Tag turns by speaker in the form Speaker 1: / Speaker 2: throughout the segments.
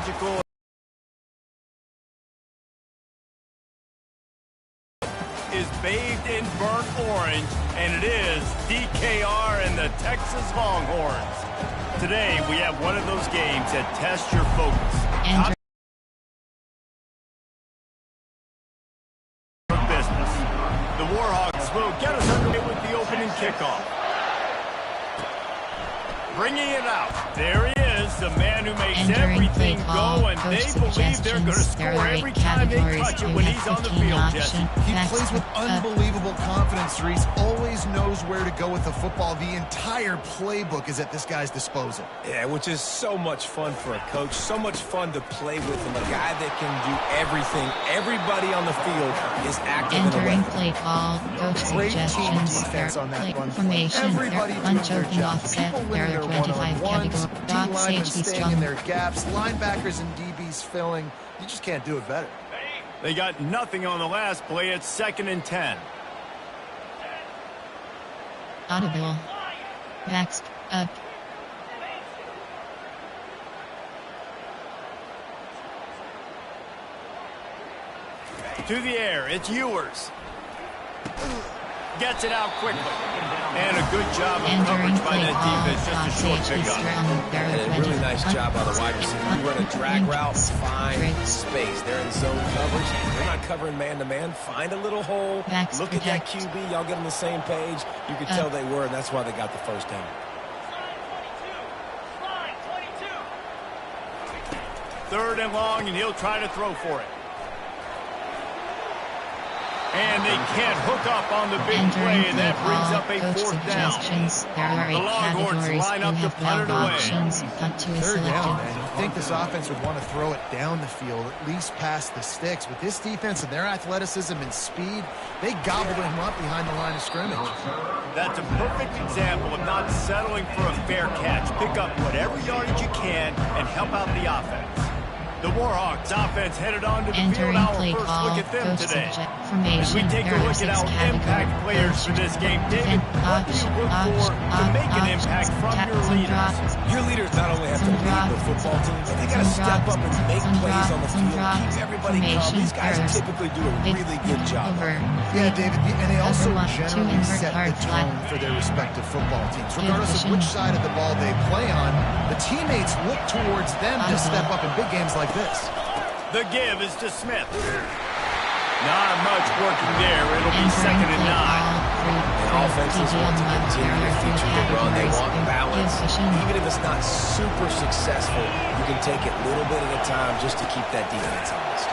Speaker 1: logical is bathed in burnt orange, and it is DKR and the Texas Longhorns. Today, we have one of those games that tests your focus. Business. The Warhawks will get us underway with the opening kickoff. Bringing it out. There he is, the man who makes everything go, and they believe they're going to score every time they touch it when he's on the field, Jesse.
Speaker 2: He plays with unbelievable confidence, Reese. Always knows where to go with the football. The entire playbook is at this guy's disposal.
Speaker 3: Yeah, which is so much fun for a coach. So much fun to play with him. A guy that can do everything. Everybody on the field is active in a way.
Speaker 4: Entering play call, coach suggestions, play formation, bunch open offset, there 25 category, dot safety
Speaker 2: staying in their gaps, linebackers and DBs filling. You just can't do it better.
Speaker 1: They got nothing on the last play. It's 2nd and 10.
Speaker 4: Audible. Next up.
Speaker 1: To the air, it's Ewers. Gets it out quickly. And a good job of coverage by that defense. Just a short pickup.
Speaker 3: And a really nice job by the wide receiver. You run a drag route, find space. They're in zone coverage. They're not covering man-to-man. Find a little hole. Look at that QB. Y'all get on the same page. You could tell they were, and that's why they got the first down.
Speaker 1: 3rd and long, and he'll try to throw for it. And they can't hook up on the big play, and that brings up a 4th down. The Longhorns line up to punt it away.
Speaker 2: 3rd down, man. You'd think this offense would want to throw it down the field, at least past the sticks. With this defense and their athleticism and speed, they gobbled him up behind the line of scrimmage.
Speaker 1: That's a perfect example of not settling for a fair catch. Pick up whatever yardage you can and help out the offense. The Warhawks offense headed on to the field. Our first look at them today. As we take a look at our impact players for this game, David, what do you look for to make an impact from your leaders?
Speaker 3: Your leaders not only have to lead the football team, but they got to step up and make plays on the field, keep everybody calm. These guys typically do a really good job.
Speaker 2: Yeah, David, and they also generally set the tone for their respective football teams. Regardless of which side of the ball they play on, the teammates look towards them to step up in big games like this.
Speaker 1: The give is to Smith. Not much working there. It'll be 2nd and 9.
Speaker 3: And offenses want to continue to feature the run. They want balance. Even if it's not super successful, you can take it little bit at a time just to keep that defense honest.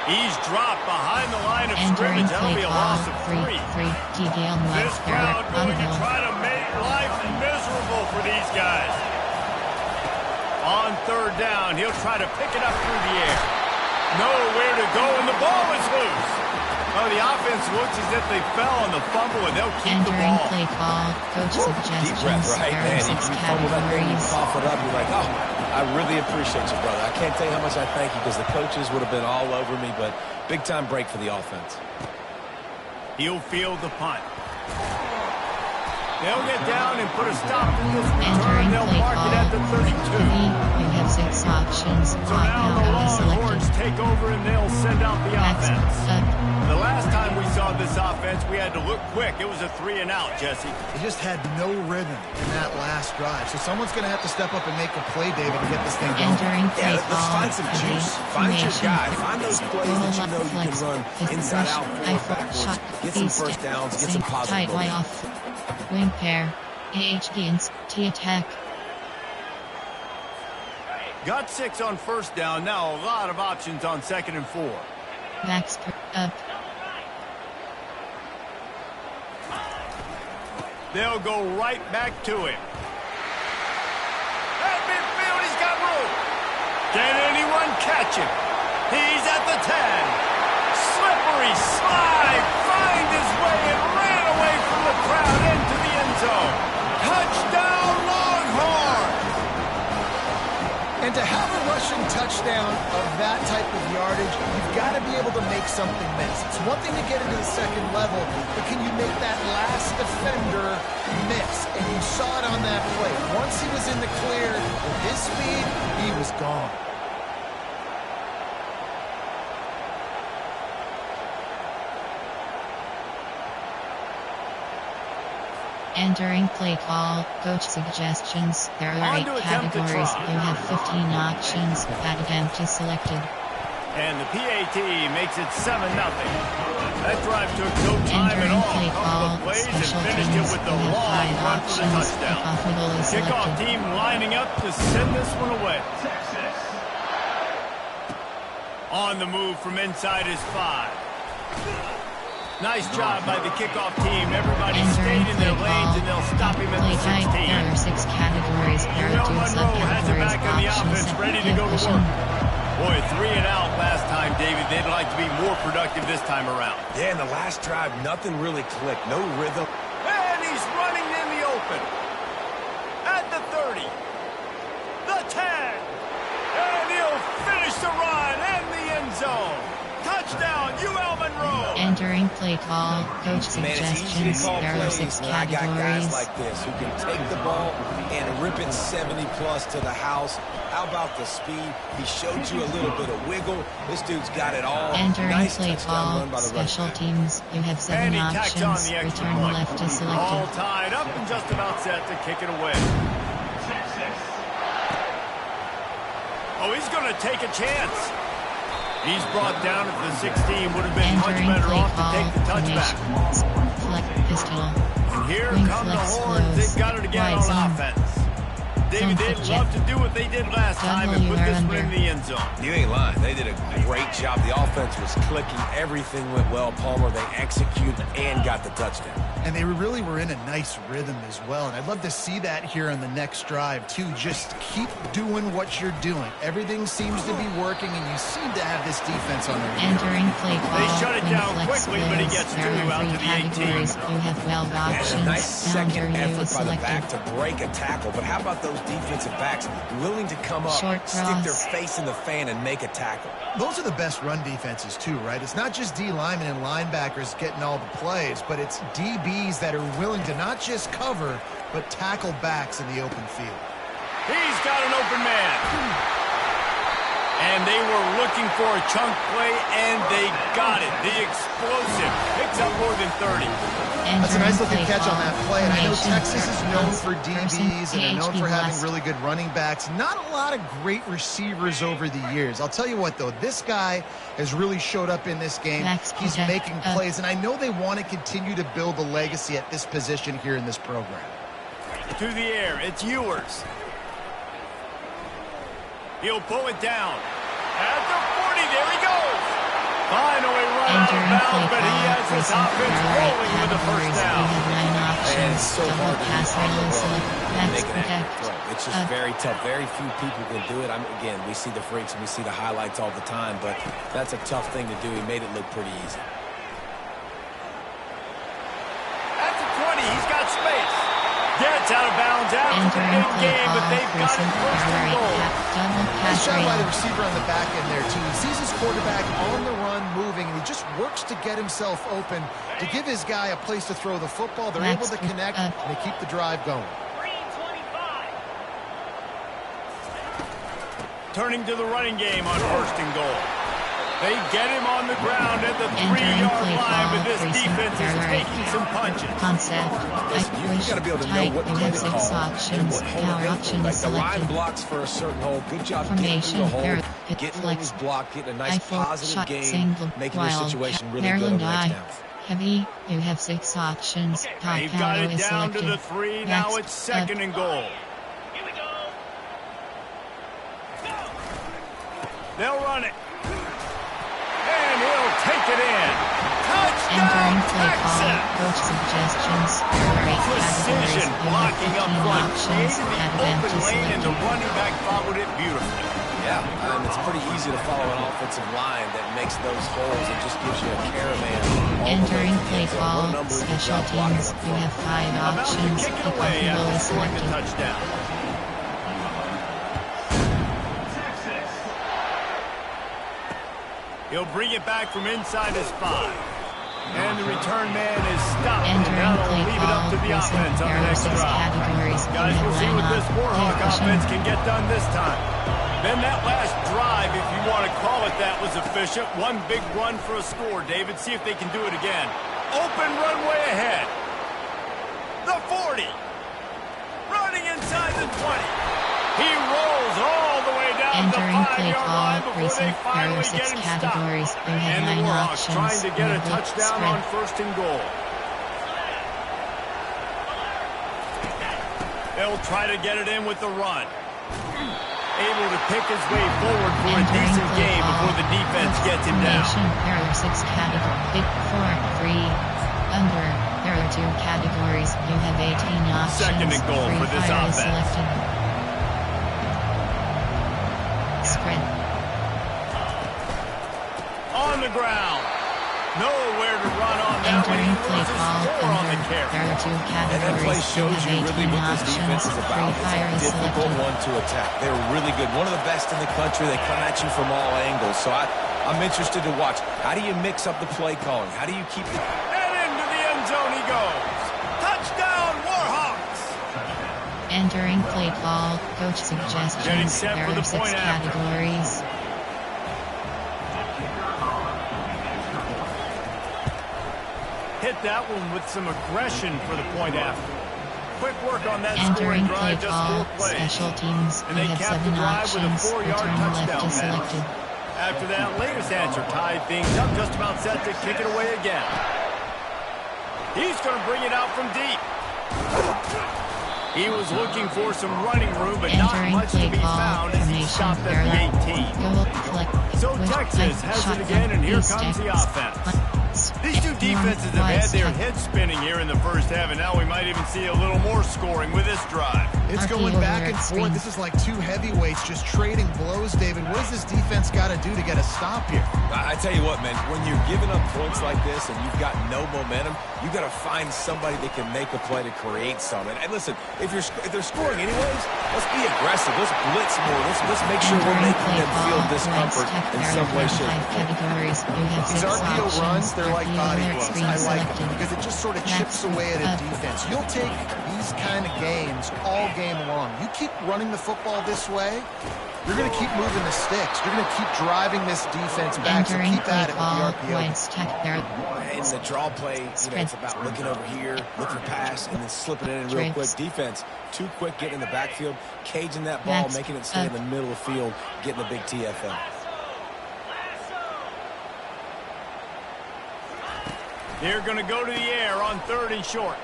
Speaker 1: He's dropped behind the line of scrimmage. That'll be a loss of 3. This crowd going to try to make life miserable for these guys. On 3rd down, he'll try to pick it up through the air. Nowhere to go, and the ball is loose. Oh, the offense looks as if they fell on the fumble, and they'll keep the ball.
Speaker 4: Play call, coach suggestions.
Speaker 3: Deep breath, right, man? You fumble that thing, you cough it up, you're like, oh, I really appreciate you, brother. I can't tell you how much I thank you because the coaches would have been all over me, but big-time break for the offense.
Speaker 1: He'll field the punt. They'll get down and put a stop to this return. They'll mark it at the 32.
Speaker 4: We have 6 options.
Speaker 1: So now the Longhorns take over and they'll send out the offense. The last time we saw this offense, we had to look quick. It was a 3 and out, Jesse.
Speaker 2: They just had no rhythm in that last drive. So someone's going to have to step up and make a play, David, to get this thing going.
Speaker 3: Yeah, let's find some juice. Find your guy. Find those plays that you know you can run inside out, forward, backwards. Get some first downs. Get some positive momentum.
Speaker 4: Wing pair. AH gains. T attack.
Speaker 1: Got 6 on 1st down. Now a lot of options on 2nd and 4.
Speaker 4: Backs up.
Speaker 1: They'll go right back to him. At midfield, he's got room. Can anyone catch him? He's at the 10. Slippery slide. Find his way and ran away from the crowd into the end zone. Touchdown, Longhorns!
Speaker 2: And to have a rushing touchdown of that type of yardage, you've got to be able to make something miss. It's one thing to get into the 2nd level, but can you make that last defender miss? And you saw it on that play. Once he was in the clear, with his speed, he was gone.
Speaker 4: Entering play call, coach suggestions. There are 8 categories. You have 15 options. That attempt is selected.
Speaker 1: And the PAT makes it 7-0. That drive took no time at all.
Speaker 4: Play call,
Speaker 1: Plays and
Speaker 4: special
Speaker 1: finished
Speaker 4: teams.
Speaker 1: it with the
Speaker 4: You have
Speaker 1: long
Speaker 4: 5
Speaker 1: run for the
Speaker 4: options.
Speaker 1: touchdown.
Speaker 4: Kickoff middle is
Speaker 1: Kickoff
Speaker 4: selected.
Speaker 1: team lining up to send this one away. On the move from inside is 5. Nice job by the kickoff team. Everybody stayed in their lanes, and they'll stop him at the 16.
Speaker 4: There are 6 categories. There are 2
Speaker 1: has it back in the offense,
Speaker 4: subcategories.
Speaker 1: ready to go to work. Boy, 3 and out last time, David. They'd like to be more productive this time around.
Speaker 3: Yeah, in the last drive, nothing really clicked. No rhythm.
Speaker 1: And he's running in the open. At the 30. The 10. And he'll finish the run and the end zone. Touchdown, UL Monroe.
Speaker 4: Entering play call, coach suggestions. There are 6
Speaker 3: when I got guys
Speaker 4: categories.
Speaker 3: like this who can take the ball and rip it 70+ to the house. How about the speed? He showed you a little bit of wiggle. This dude's got it all.
Speaker 4: Entering
Speaker 3: Nice
Speaker 4: play
Speaker 3: touchdown
Speaker 4: call,
Speaker 3: run by the
Speaker 4: special
Speaker 3: running back.
Speaker 4: teams. You have 7
Speaker 1: And he tacks on
Speaker 4: options.
Speaker 1: the extra
Speaker 4: Return
Speaker 1: point.
Speaker 4: left is
Speaker 1: All
Speaker 4: selected.
Speaker 1: tied up and just about set to kick it away. Oh, he's going to take a chance. He's brought down at the 16. Would have been much
Speaker 4: Entering
Speaker 1: better
Speaker 4: play
Speaker 1: off to
Speaker 4: call,
Speaker 1: take the touchback.
Speaker 4: formation. Select pistol.
Speaker 1: And here
Speaker 4: Wing
Speaker 1: come the
Speaker 4: flex
Speaker 1: horns.
Speaker 4: close.
Speaker 1: They've got it again
Speaker 4: Wide
Speaker 1: on
Speaker 4: zone.
Speaker 1: offense. David, they'd
Speaker 4: Zone
Speaker 1: love to
Speaker 4: jet.
Speaker 1: do what they did last time and put this one in the end zone.
Speaker 3: You ain't lying. They did a great job. The offense was clicking. Everything went well. Palmer, they executed and got the touchdown.
Speaker 2: And they really were in a nice rhythm as well. And I'd love to see that here on the next drive, too. Just keep doing what you're doing. Everything seems to be working, and you seem to have this defense on their heels.
Speaker 4: Entering play call.
Speaker 1: They shut it
Speaker 4: wing
Speaker 1: down
Speaker 4: flex
Speaker 1: quickly, but he
Speaker 4: plays.
Speaker 1: gets
Speaker 4: There
Speaker 1: two
Speaker 4: are
Speaker 1: out
Speaker 4: 3
Speaker 1: to the 18.
Speaker 4: categories. You have 12
Speaker 3: And
Speaker 4: options.
Speaker 3: a nice
Speaker 4: Down
Speaker 3: second
Speaker 4: to you
Speaker 3: effort
Speaker 4: is
Speaker 3: by the back
Speaker 4: selected.
Speaker 3: to break a tackle. But how about those defensive backs willing to come up,
Speaker 4: Short
Speaker 3: stick their
Speaker 4: cross.
Speaker 3: face in the fan, and make a tackle?
Speaker 2: Those are the best run defenses, too, right? It's not just D linemen and linebackers getting all the plays, but it's DBs that are willing to not just cover, but tackle backs in the open field.
Speaker 1: He's got an open man. And they were looking for a chunk play, and they got it. The explosive picks up more than 30.
Speaker 2: That's a nice looking
Speaker 4: Entering
Speaker 2: catch on that play, and I know
Speaker 4: formation.
Speaker 2: Texas is known for
Speaker 4: Person,
Speaker 2: DBs and are known
Speaker 4: PHP
Speaker 2: for having
Speaker 4: blast.
Speaker 2: really good running backs. Not a lot of great receivers over the years. I'll tell you what, though, this guy has really showed up in this game.
Speaker 4: Max
Speaker 2: He's
Speaker 4: protect,
Speaker 2: making plays, and I know they want to continue to build a legacy at this position here in this program.
Speaker 1: To the air, it's Ewers. He'll pull it down. At the 40, there he goes. Finally run out of
Speaker 4: Entering play
Speaker 1: bounds, but he
Speaker 4: call.
Speaker 1: has his
Speaker 4: Person,
Speaker 1: offense
Speaker 4: there are 8
Speaker 1: rolling with the first
Speaker 4: categories.
Speaker 1: down.
Speaker 4: You have 9
Speaker 3: And
Speaker 4: options.
Speaker 3: it's so
Speaker 4: Double
Speaker 3: hard to
Speaker 4: pass
Speaker 3: do on the
Speaker 4: rail is
Speaker 3: road.
Speaker 4: selected. Max
Speaker 3: Make an accurate
Speaker 4: protect.
Speaker 3: throw. It's just very tough. Very few people can do it. Again, we see the freaks and we see the highlights all the time, but that's a tough thing to do. He made it look pretty easy.
Speaker 1: At the 20, he's got space. Gets out of bounds after the
Speaker 4: Entering
Speaker 1: big
Speaker 4: play
Speaker 1: game, but
Speaker 4: call.
Speaker 1: they've got
Speaker 4: Person,
Speaker 1: it first
Speaker 4: there
Speaker 1: and
Speaker 4: are 8
Speaker 1: goal.
Speaker 4: double
Speaker 2: Nice
Speaker 4: pass
Speaker 2: job by the
Speaker 4: rail.
Speaker 2: receiver on the back end there, too. He sees his quarterback on the run moving, and he just works to get himself open to give his guy a place to throw the football. They're able to connect, and they keep the drive going.
Speaker 1: Turning to the running game on first and goal. They get him on the ground at the
Speaker 4: Entering
Speaker 1: 3-yard
Speaker 4: play
Speaker 1: line, but
Speaker 4: call.
Speaker 1: this
Speaker 4: Person,
Speaker 1: defense
Speaker 4: there
Speaker 1: is
Speaker 4: are 8
Speaker 1: taking some punches.
Speaker 4: concept.
Speaker 3: Listen, you
Speaker 4: Push,
Speaker 3: got to be able to know
Speaker 4: tight.
Speaker 3: what
Speaker 4: You
Speaker 3: play
Speaker 4: have
Speaker 3: to
Speaker 4: 6
Speaker 3: call and
Speaker 4: options.
Speaker 3: what hole
Speaker 4: Power
Speaker 3: to hit.
Speaker 4: option
Speaker 3: Like
Speaker 4: is
Speaker 3: the line
Speaker 4: selected.
Speaker 3: blocks for a certain hole. Good job getting
Speaker 4: Formation,
Speaker 3: through the hole,
Speaker 4: there, hit
Speaker 3: getting what
Speaker 4: flex.
Speaker 3: was blocked, getting a nice
Speaker 4: Rifle,
Speaker 3: positive
Speaker 4: shot,
Speaker 3: game,
Speaker 4: single,
Speaker 3: making your
Speaker 4: wild,
Speaker 3: situation really good on
Speaker 4: Maryland
Speaker 3: the next
Speaker 4: eye.
Speaker 3: down.
Speaker 4: Heavy, you have 6 options. Top
Speaker 1: They've got
Speaker 4: arrow
Speaker 1: it
Speaker 4: is
Speaker 1: down to
Speaker 4: selected.
Speaker 1: the 3. Now
Speaker 4: Next,
Speaker 1: it's second and goal. They'll run it. And he'll take it in. Touchdown,
Speaker 4: Entering play call.
Speaker 1: Texas.
Speaker 4: Coach suggestions. There are 8 categories.
Speaker 1: Precision
Speaker 4: You have
Speaker 1: blocking up
Speaker 4: 15
Speaker 1: front.
Speaker 4: options.
Speaker 1: Created the
Speaker 4: That
Speaker 1: open
Speaker 4: event is
Speaker 1: lane, and the
Speaker 4: selected.
Speaker 1: running back followed it beautifully.
Speaker 3: Yeah, and it's pretty easy to follow an offensive line that makes those holes and just gives you a caravan. all the way
Speaker 4: Entering
Speaker 3: to the
Speaker 4: play
Speaker 3: end zone.
Speaker 4: call.
Speaker 3: What number is the
Speaker 4: Special
Speaker 3: job blocking
Speaker 4: teams.
Speaker 3: up
Speaker 4: You
Speaker 3: front?
Speaker 4: have 5
Speaker 1: About to
Speaker 4: options.
Speaker 1: kick it
Speaker 4: Kickoff
Speaker 1: away
Speaker 4: middle
Speaker 1: after
Speaker 4: is
Speaker 1: scoring the
Speaker 4: selected.
Speaker 1: touchdown. He'll bring it back from inside his 5. And the return man is stopped. And now
Speaker 4: Entering
Speaker 1: they'll
Speaker 4: play
Speaker 1: leave it up
Speaker 4: call.
Speaker 1: to the
Speaker 4: Person,
Speaker 1: offense on
Speaker 4: there
Speaker 1: the
Speaker 4: are
Speaker 1: next
Speaker 4: 6
Speaker 1: drive.
Speaker 4: categories. You
Speaker 1: Guys,
Speaker 4: have
Speaker 1: we'll see
Speaker 4: 9
Speaker 1: what this Warhawk
Speaker 4: options.
Speaker 1: offense can get done this time. Then that last drive, if you want to call it that, was efficient. One big run for a score, David. See if they can do it again. Open runway ahead. The 40. the 20. He rolls all the way down
Speaker 4: entering
Speaker 1: the
Speaker 4: play
Speaker 1: 5-yard
Speaker 4: call,
Speaker 1: line before they
Speaker 4: recent
Speaker 1: finally
Speaker 4: there are 6
Speaker 1: get him
Speaker 4: categories.
Speaker 1: stopped.
Speaker 4: You have
Speaker 1: And the
Speaker 4: 9
Speaker 1: Warhawks
Speaker 4: options.
Speaker 1: trying to get a
Speaker 4: Movement,
Speaker 1: touchdown
Speaker 4: spread.
Speaker 1: on 1st and goal. They'll try to get it in with the run. Able to pick his way forward for a decent game before the defense gets him down.
Speaker 4: There are 6 categories. Big 4, 3, under. There are 2 categories. You have 18 options.
Speaker 1: Second and goal for this offense.
Speaker 4: Selected. Spread.
Speaker 1: On the ground. Nowhere to run on that one. He
Speaker 4: Entering play
Speaker 1: loses
Speaker 4: call,
Speaker 1: 4 on the
Speaker 4: under.
Speaker 1: carry.
Speaker 4: There are 2 categories.
Speaker 3: And that play shows you really what this defense is about. It's a difficult one to attack. They're really good. One of the best in the country. They come at you from all angles. So I'm interested to watch. How do you mix up the play calling? How do you keep it?
Speaker 1: And into the end zone he goes. Touchdown, Warhawks.
Speaker 4: Entering play call, coach
Speaker 1: Getting
Speaker 4: suggestions.
Speaker 1: set
Speaker 4: There
Speaker 1: for the
Speaker 4: are 6
Speaker 1: point after.
Speaker 4: categories.
Speaker 1: Hit that one with some aggression for the point after. Quick work on that
Speaker 4: Entering
Speaker 1: scoring
Speaker 4: play
Speaker 1: drive, just
Speaker 4: call,
Speaker 1: 4 plays.
Speaker 4: special teams.
Speaker 1: And
Speaker 4: You
Speaker 1: they
Speaker 4: have
Speaker 1: capped
Speaker 4: 7
Speaker 1: the drive with a
Speaker 4: options.
Speaker 1: 4-yard
Speaker 4: Return left
Speaker 1: touchdown
Speaker 4: is
Speaker 1: pass.
Speaker 4: selected.
Speaker 1: After that latest answer tied things up, just about set to kick it away again. He's going to bring it out from deep. He was looking for some running room, but not
Speaker 4: Entering
Speaker 1: much to
Speaker 4: play
Speaker 1: be
Speaker 4: call,
Speaker 1: found as he
Speaker 4: formation,
Speaker 1: stopped at the 18.
Speaker 4: Goal, flick,
Speaker 1: So
Speaker 4: with
Speaker 1: Texas
Speaker 4: flick,
Speaker 1: has it
Speaker 4: shotgun,
Speaker 1: again, and here
Speaker 4: east,
Speaker 1: comes the
Speaker 4: X,
Speaker 1: offense. These two defenses have had their heads spinning here in the first half, and now we might even see a little more scoring with this drive.
Speaker 2: It's going back and forth. This is like 2 heavyweights just trading blows, David. What does this defense got to do to get a stop here?
Speaker 3: I tell you what, man, when you're giving up points like this and you've got no momentum, you got to find somebody that can make a play to create something. And listen, if they're scoring anyways, let's be aggressive. Let's blitz more. Let's make sure we're making them feel discomfort in some way, shape, or form.
Speaker 2: These RPO runs, they're like body blows. I like them because it just sort of chips away at a defense. You'll take these kind of games all game long. You keep running the football this way, you're going to keep moving the sticks. You're going to keep driving this defense back. So keep at it with the RPO.
Speaker 3: In the draw play, it's about looking over here, looking to pass, and then slipping it in real quick. Defense, too quick getting in the backfield, caging that ball, making it stay in the middle of the field, getting a big TFL.
Speaker 1: They're going to go to the air on 3rd and short.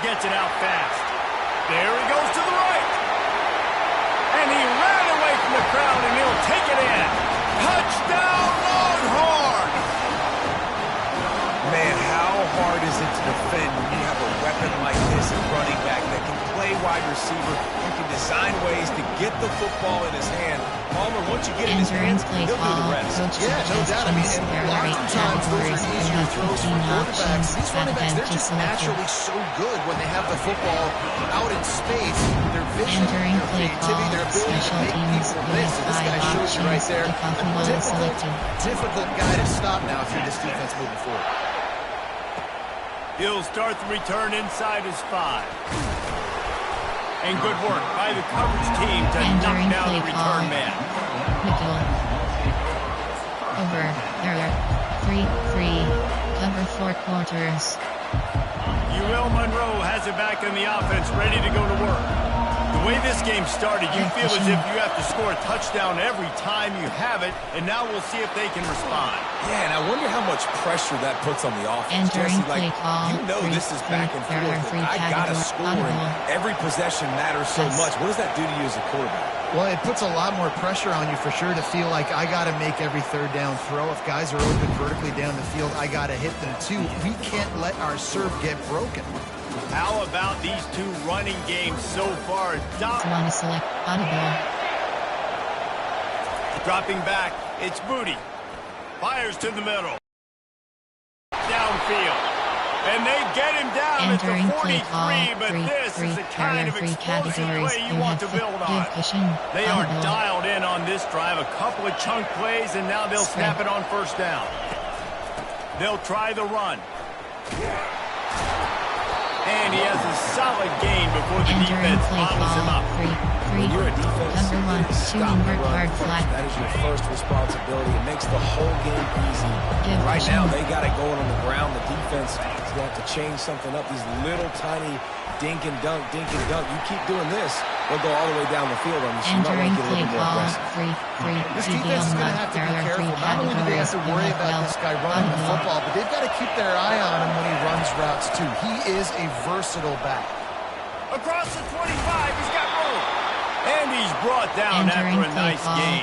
Speaker 1: Gets it out fast. There he goes to the right. And he ran away from the crowd, and he'll take it in. Touchdown, Longhorn!
Speaker 3: Man, how hard is it to defend when you have a weapon like this, a running back that can play wide receiver, who can design ways to get the football in his hand. Palmer, once you get in his hands, he'll do the rest.
Speaker 2: Yeah, no doubt. I mean, and lots of times those are easier throws for quarterbacks. These running backs, they're just naturally so good when they have the football out in space. Their vision, their creativity, their ability to make people miss. And this guy shows you right there. A difficult guy to stop now if you're this defense moving forward.
Speaker 1: He'll start the return inside his 5. And good work by the coverage team to knock down the return man.
Speaker 4: Over. There are 3-3. Cover 4 quarters.
Speaker 1: UL Monroe has it back in the offense, ready to go to work. The way this game started, you feel as if you have to score a touchdown every time you have it, and now we'll see if they can respond.
Speaker 3: Yeah, and I wonder how much pressure that puts on the offense.
Speaker 4: Entering
Speaker 3: Jesse,
Speaker 4: play call,
Speaker 3: you know this is back and forth. I got to score, and every possession matters so much. What does that do to you as a quarterback?
Speaker 2: Well, it puts a lot more pressure on you for sure to feel like I got to make every 3rd down throw. If guys are open vertically down the field, I got to hit them too. We can't let our serve get broken.
Speaker 1: How about these 2 running games so far?
Speaker 4: Want to select audible.
Speaker 1: Dropping back, it's Booty. Fires to the middle. Downfield. And they get him down at the 43, but this is the kind of explosive play you want to build on. They are dialed in on this drive. A couple of chunk plays, and now they'll snap it on 1st down. They'll try the run. And he has a solid gain before the defense bottles him up.
Speaker 3: When you're a defense, stop the run first. That is your first responsibility. It makes the whole game easy. Right now, they got it going on the ground. The defense is going to have to change something up. These little tiny dink and dunk, dink and dunk. You keep doing this, they'll go all the way down the field on you. So you might want to get a little more aggressive.
Speaker 2: This defense is going to have to be careful. Not only do they have to worry about this guy running the football, but they've got to keep their eye on him when he runs routes too. He is a versatile back.
Speaker 1: Across the 25, he's got room. And he's brought down after a nice game.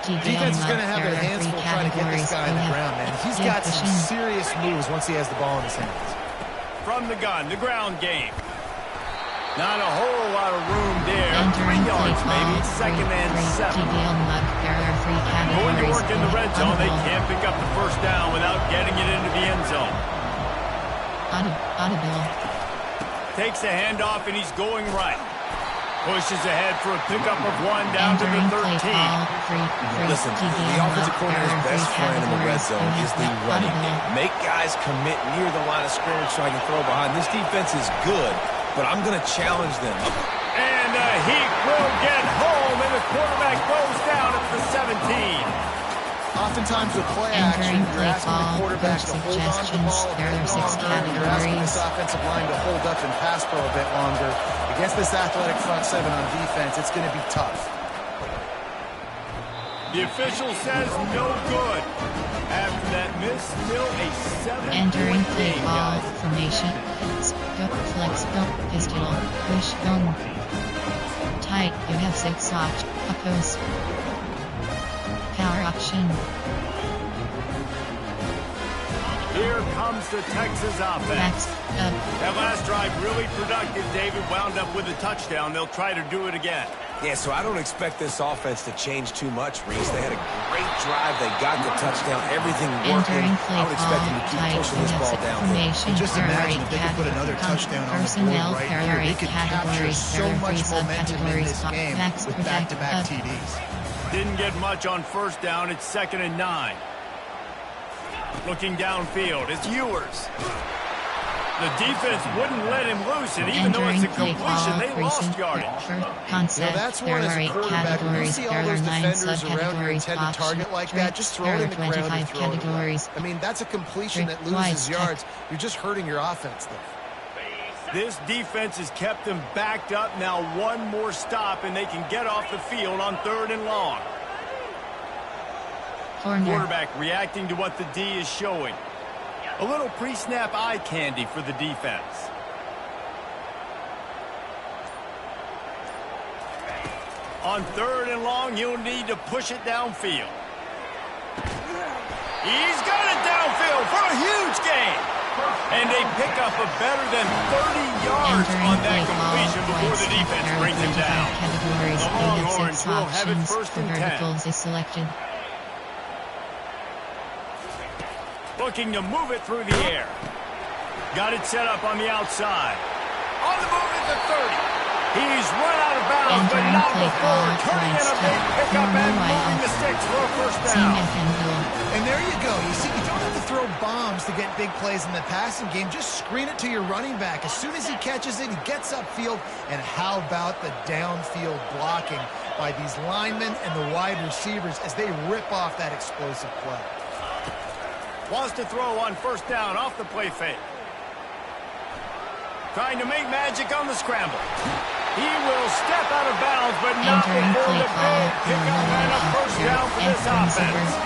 Speaker 2: Defense is going to have their hands full trying to get this guy on the ground, man. He's got some serious moves once he has the ball in his hands.
Speaker 1: From the gun, the ground game. Not a whole lot of room there. 3 yards maybe, 2nd and 7. Going to work in the red zone. They can't pick up the first down without getting it into the end zone. Takes a handoff and he's going right. Pushes ahead for a pickup of 1 down to the 13.
Speaker 3: Listen, the offensive coordinator's best friend in the red zone is the running game. Make guys commit near the line of scrimmage so I can throw behind. This defense is good, but I'm going to challenge them.
Speaker 1: And he will get home, and the quarterback goes down at the 17.
Speaker 2: Oftentimes with play action, you're asking the quarterback to hold on to the ball a bit longer. You're asking this offensive line to hold up and pass pro a bit longer. Against this athletic front 7 on defense, it's going to be tough.
Speaker 1: The official says no good. After that miss, still a 7-point
Speaker 4: Entering play
Speaker 1: game,
Speaker 4: ball
Speaker 1: guys.
Speaker 4: formation. Flex, pistol, push, tight. You have 6 oppose. Power option.
Speaker 1: Here comes the Texas offense. That last drive really productive. David wound up with a touchdown. They'll try to do it again.
Speaker 3: Yeah, so I don't expect this offense to change too much, Reese. They had a great drive. They got the touchdown. Everything working. I would expect them to keep pushing this ball down.
Speaker 2: And just imagine if they could put another touchdown on the board right here. They could capture so much momentum in this game with back-to-back TDs.
Speaker 1: Didn't get much on first down. It's 2nd and 9. Looking downfield, it's Ewers. The defense wouldn't let him loose, and even though it's a completion, they lost yardage.
Speaker 2: That's one as a quarterback. When you see all those defenders around your intended target like that, just throw it in the ground and throw it away. I mean, that's a completion that loses yards. You're just hurting your offense there.
Speaker 1: This defense has kept them backed up. Now 1 more stop, and they can get off the field on 3rd and long. Quarterback reacting to what the D is showing. A little pre-snap eye candy for the defense. On 3rd and long, you'll need to push it downfield. He's got it downfield for a huge gain. And they pick up a better than 30 yards on that completion before the defense brings him down. The Longhorns will have it 1st and 10. Looking to move it through the air. Got it set up on the outside. On the move at the 30. He's run out of bounds, but not before turning in a big pickup and moving the sticks for a first down.
Speaker 2: And there you go. You see, you don't have to throw bombs to get big plays in the passing game. Just screen it to your running back. As soon as he catches it, he gets upfield. And how about the downfield blocking by these linemen and the wide receivers as they rip off that explosive play.
Speaker 1: Wants to throw on first down off the play fake. Trying to make magic on the scramble. He will step out of bounds, but not before the big pickup and a first down for this offense.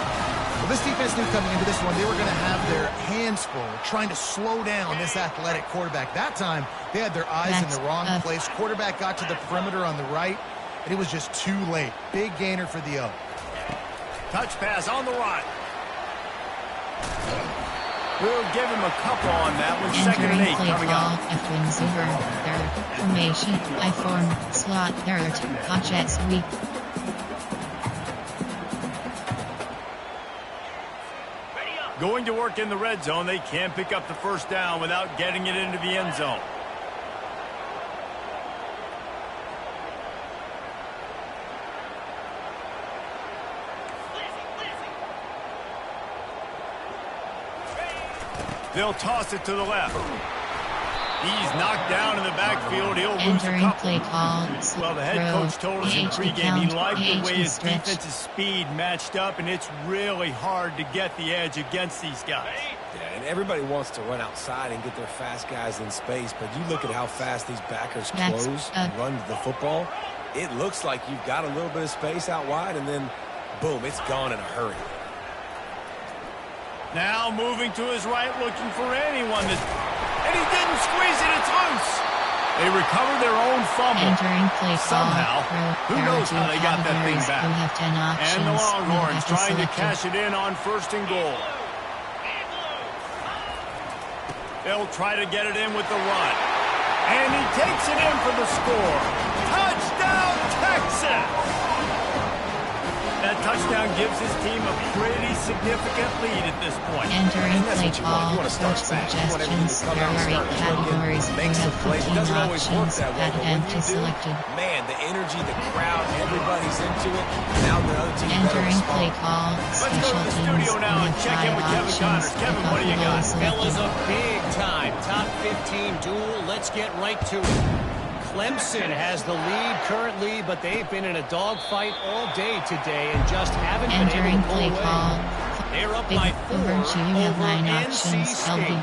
Speaker 2: Well, this defense knew coming into this one, they were going to have their hands full trying to slow down this athletic quarterback. That time, they had their eyes in the wrong place. Quarterback got to the perimeter on the right, and it was just too late. Big gainer for the O.
Speaker 1: Touch pass on the run. We'll give him a couple on that one. 2nd and 8 coming up.
Speaker 4: Formation, I form, slot, Hodges, weak.
Speaker 1: Going to work in the red zone. They can't pick up the first down without getting it into the end zone. They'll toss it to the left. He's knocked down in the backfield. He'll lose a couple. Well, the head coach told us in pregame he liked the way his defensive speed matched up, and it's really hard to get the edge against these guys.
Speaker 3: Yeah, and everybody wants to run outside and get their fast guys in space, but you look at how fast these backers close and run to the football. It looks like you've got a little bit of space out wide, and then, boom, it's gone in a hurry.
Speaker 1: Now moving to his right, looking for anyone. And he didn't squeeze it. It's loose. They recovered their own fumble.
Speaker 4: Entering play
Speaker 1: Somehow. Who knows how they got that thing back.
Speaker 4: And
Speaker 1: the Longhorns trying to cash it in on 1st and goal. They'll try to get it in with the run. And he takes it in for the score. Touchdown, Texas! That touchdown gives his team a pretty significant lead at this point.
Speaker 4: Entering play call, coach suggestions. There are 8 categories. You have 15 options. Add empty selected.
Speaker 3: Man, the energy, the crowd, everybody's into it. Now the other team
Speaker 4: Entering play call,
Speaker 1: Let's go to the studio now and check in with Kevin Connors. Kevin, what do you got?
Speaker 5: Fellas, a big time top 15 duel. Let's get right to it. Clemson has the lead currently, but they've been in a dogfight all day today and just haven't been able to pull away. They're up by 4 over NC State.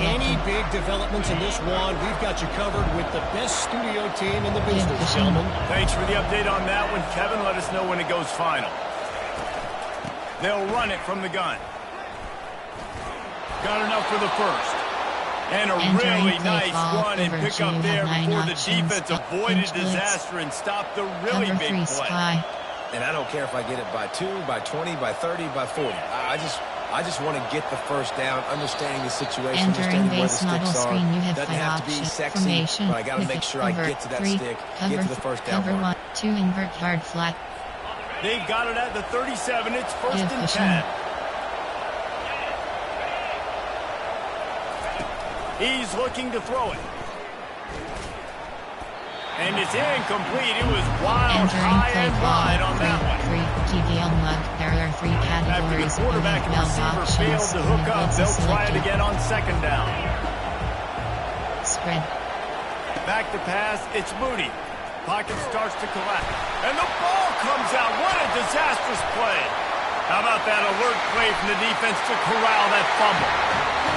Speaker 5: Any big developments in this one, we've got you covered with the best studio team in the business, gentlemen.
Speaker 1: Thanks for the update on that one, Kevin. Let us know when it goes final. They'll run it from the gun. Got enough for the first. And a really nice run and pick up there before the defense avoided disaster and stopped the really big play.
Speaker 3: And I don't care if I get it by 2, by 20, by 30, by 40. I just want to get the first down, understanding the situation, understanding where the sticks are. Doesn't have to be sexy, but I got to make sure I get to that stick, get to the first down.
Speaker 4: Cover 1, 2, invert hard flat.
Speaker 1: They've got it at the 37. It's 1st and 10. He's looking to throw it. And it's incomplete. It was wild, high and wide on that one.
Speaker 4: There are 3 categories.
Speaker 1: After the quarterback and receiver failed to hook up, they'll try it again on 2nd down.
Speaker 4: Spread.
Speaker 1: Back to pass. It's Moody. Pocket starts to collapse. And the ball comes out. What a disastrous play. How about that alert play from the defense to corral that fumble?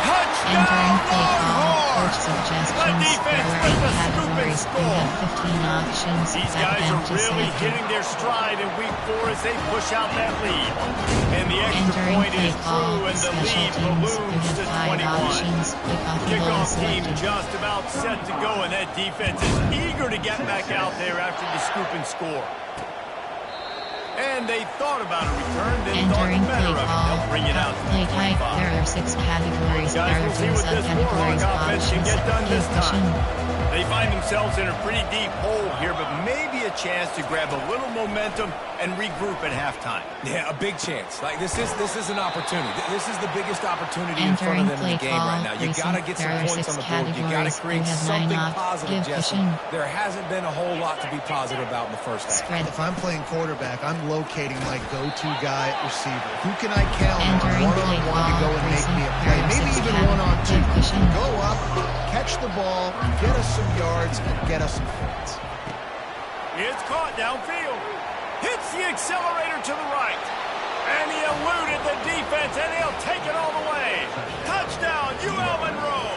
Speaker 1: Touchdown, Longhorns! The defense with the scoop and score. These guys are really hitting their stride in week 4 as they push out that lead. And the extra point is through, and the lead balloons to 21. Kickoff team just about set to go, and that defense is eager to get back out there after the scoop and score. And they thought about a return, then thought better of it. They'll bring it out to the 25.
Speaker 4: There are 6 categories.
Speaker 1: Guys, we'll see what this Warhawk offense can get done this time. They find themselves in a pretty deep hole here, but maybe a chance to grab a little momentum and regroup at halftime.
Speaker 3: Yeah, a big chance. Like this is an opportunity. This is the biggest opportunity in front of them in the game right now. You got to get some points on the board. You got to create something positive, Jesse. There hasn't been a whole lot to be positive about in the first half.
Speaker 2: If I'm playing quarterback, I'm locating my go-to guy at receiver. Who can I count on one-on-one to go and make me a play? Maybe even one-on-two. Go up, catch the ball, get us some yards, and get us some points.
Speaker 1: It's caught downfield. Hits the accelerator to the right. And he eluded the defense, and he'll take it all the way. Touchdown, UL Monroe.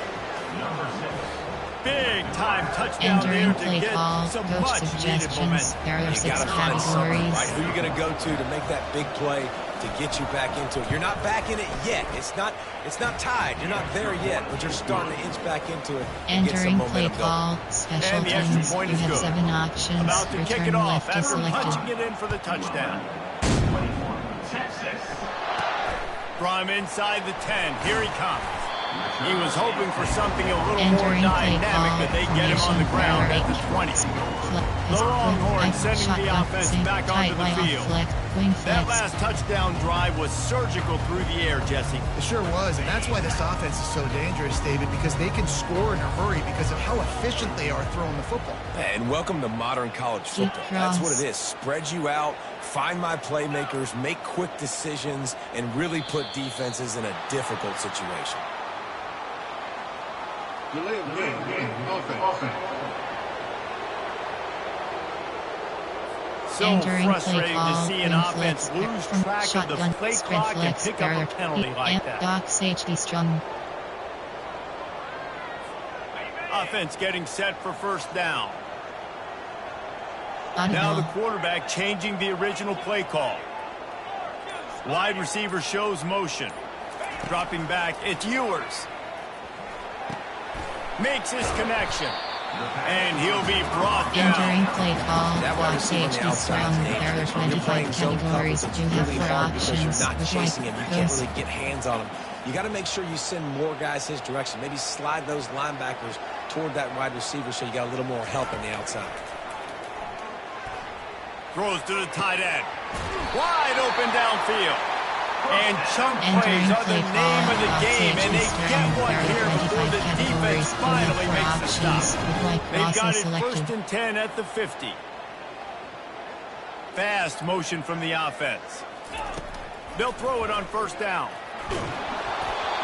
Speaker 1: Big-time touchdown there to get some much-needed momentum.
Speaker 4: There are 6 categories.
Speaker 3: Right, who are you going to go to make that big play to get you back into it? You're not back in it yet. It's not tied. You're not there yet, but you're starting to inch back into it.
Speaker 4: Entering play call, special
Speaker 1: and the extra
Speaker 4: teams.
Speaker 1: point
Speaker 4: You
Speaker 1: is
Speaker 4: have
Speaker 1: good.
Speaker 4: 7 options.
Speaker 1: About to kick it
Speaker 4: Return
Speaker 1: off
Speaker 4: left is
Speaker 1: after
Speaker 4: selected.
Speaker 1: punching it in for the touchdown. Draw him inside the 10. Here he comes. He was hoping for something a little more dynamic, but they get him on the ground at the 20. The Longhorns sending the offense back onto the field. That last touchdown drive was surgical through the air, Jesse.
Speaker 2: It sure was, and that's why this offense is so dangerous, David, because they can score in a hurry because of how efficient they are throwing the football.
Speaker 3: And welcome to modern college football. That's what it is. Spread you out, find my playmakers, make quick decisions, and really put defenses in a difficult situation.
Speaker 1: So frustrating to see an offense lose track of the play clock and pick up a penalty like that. Offense getting set for first down. Now the quarterback changing the original play call. Wide receiver shows motion. Dropping back, it's Ewers. Makes his connection. And he'll be brought down.
Speaker 4: Entering play call, box HB scrum. There are 25 categories. You have 4 options.
Speaker 3: You're not chasing him. You can't really get hands on him. You got to make sure you send more guys his direction. Maybe slide those linebackers toward that wide receiver so you got a little more help on the outside.
Speaker 1: Throws to the tight end. Wide open downfield. And chunk plays are the name of the game, and they get one here before the defense finally makes the stop. They've got it first and 10 at the 50. Fast motion from the offense. They'll throw it on first down.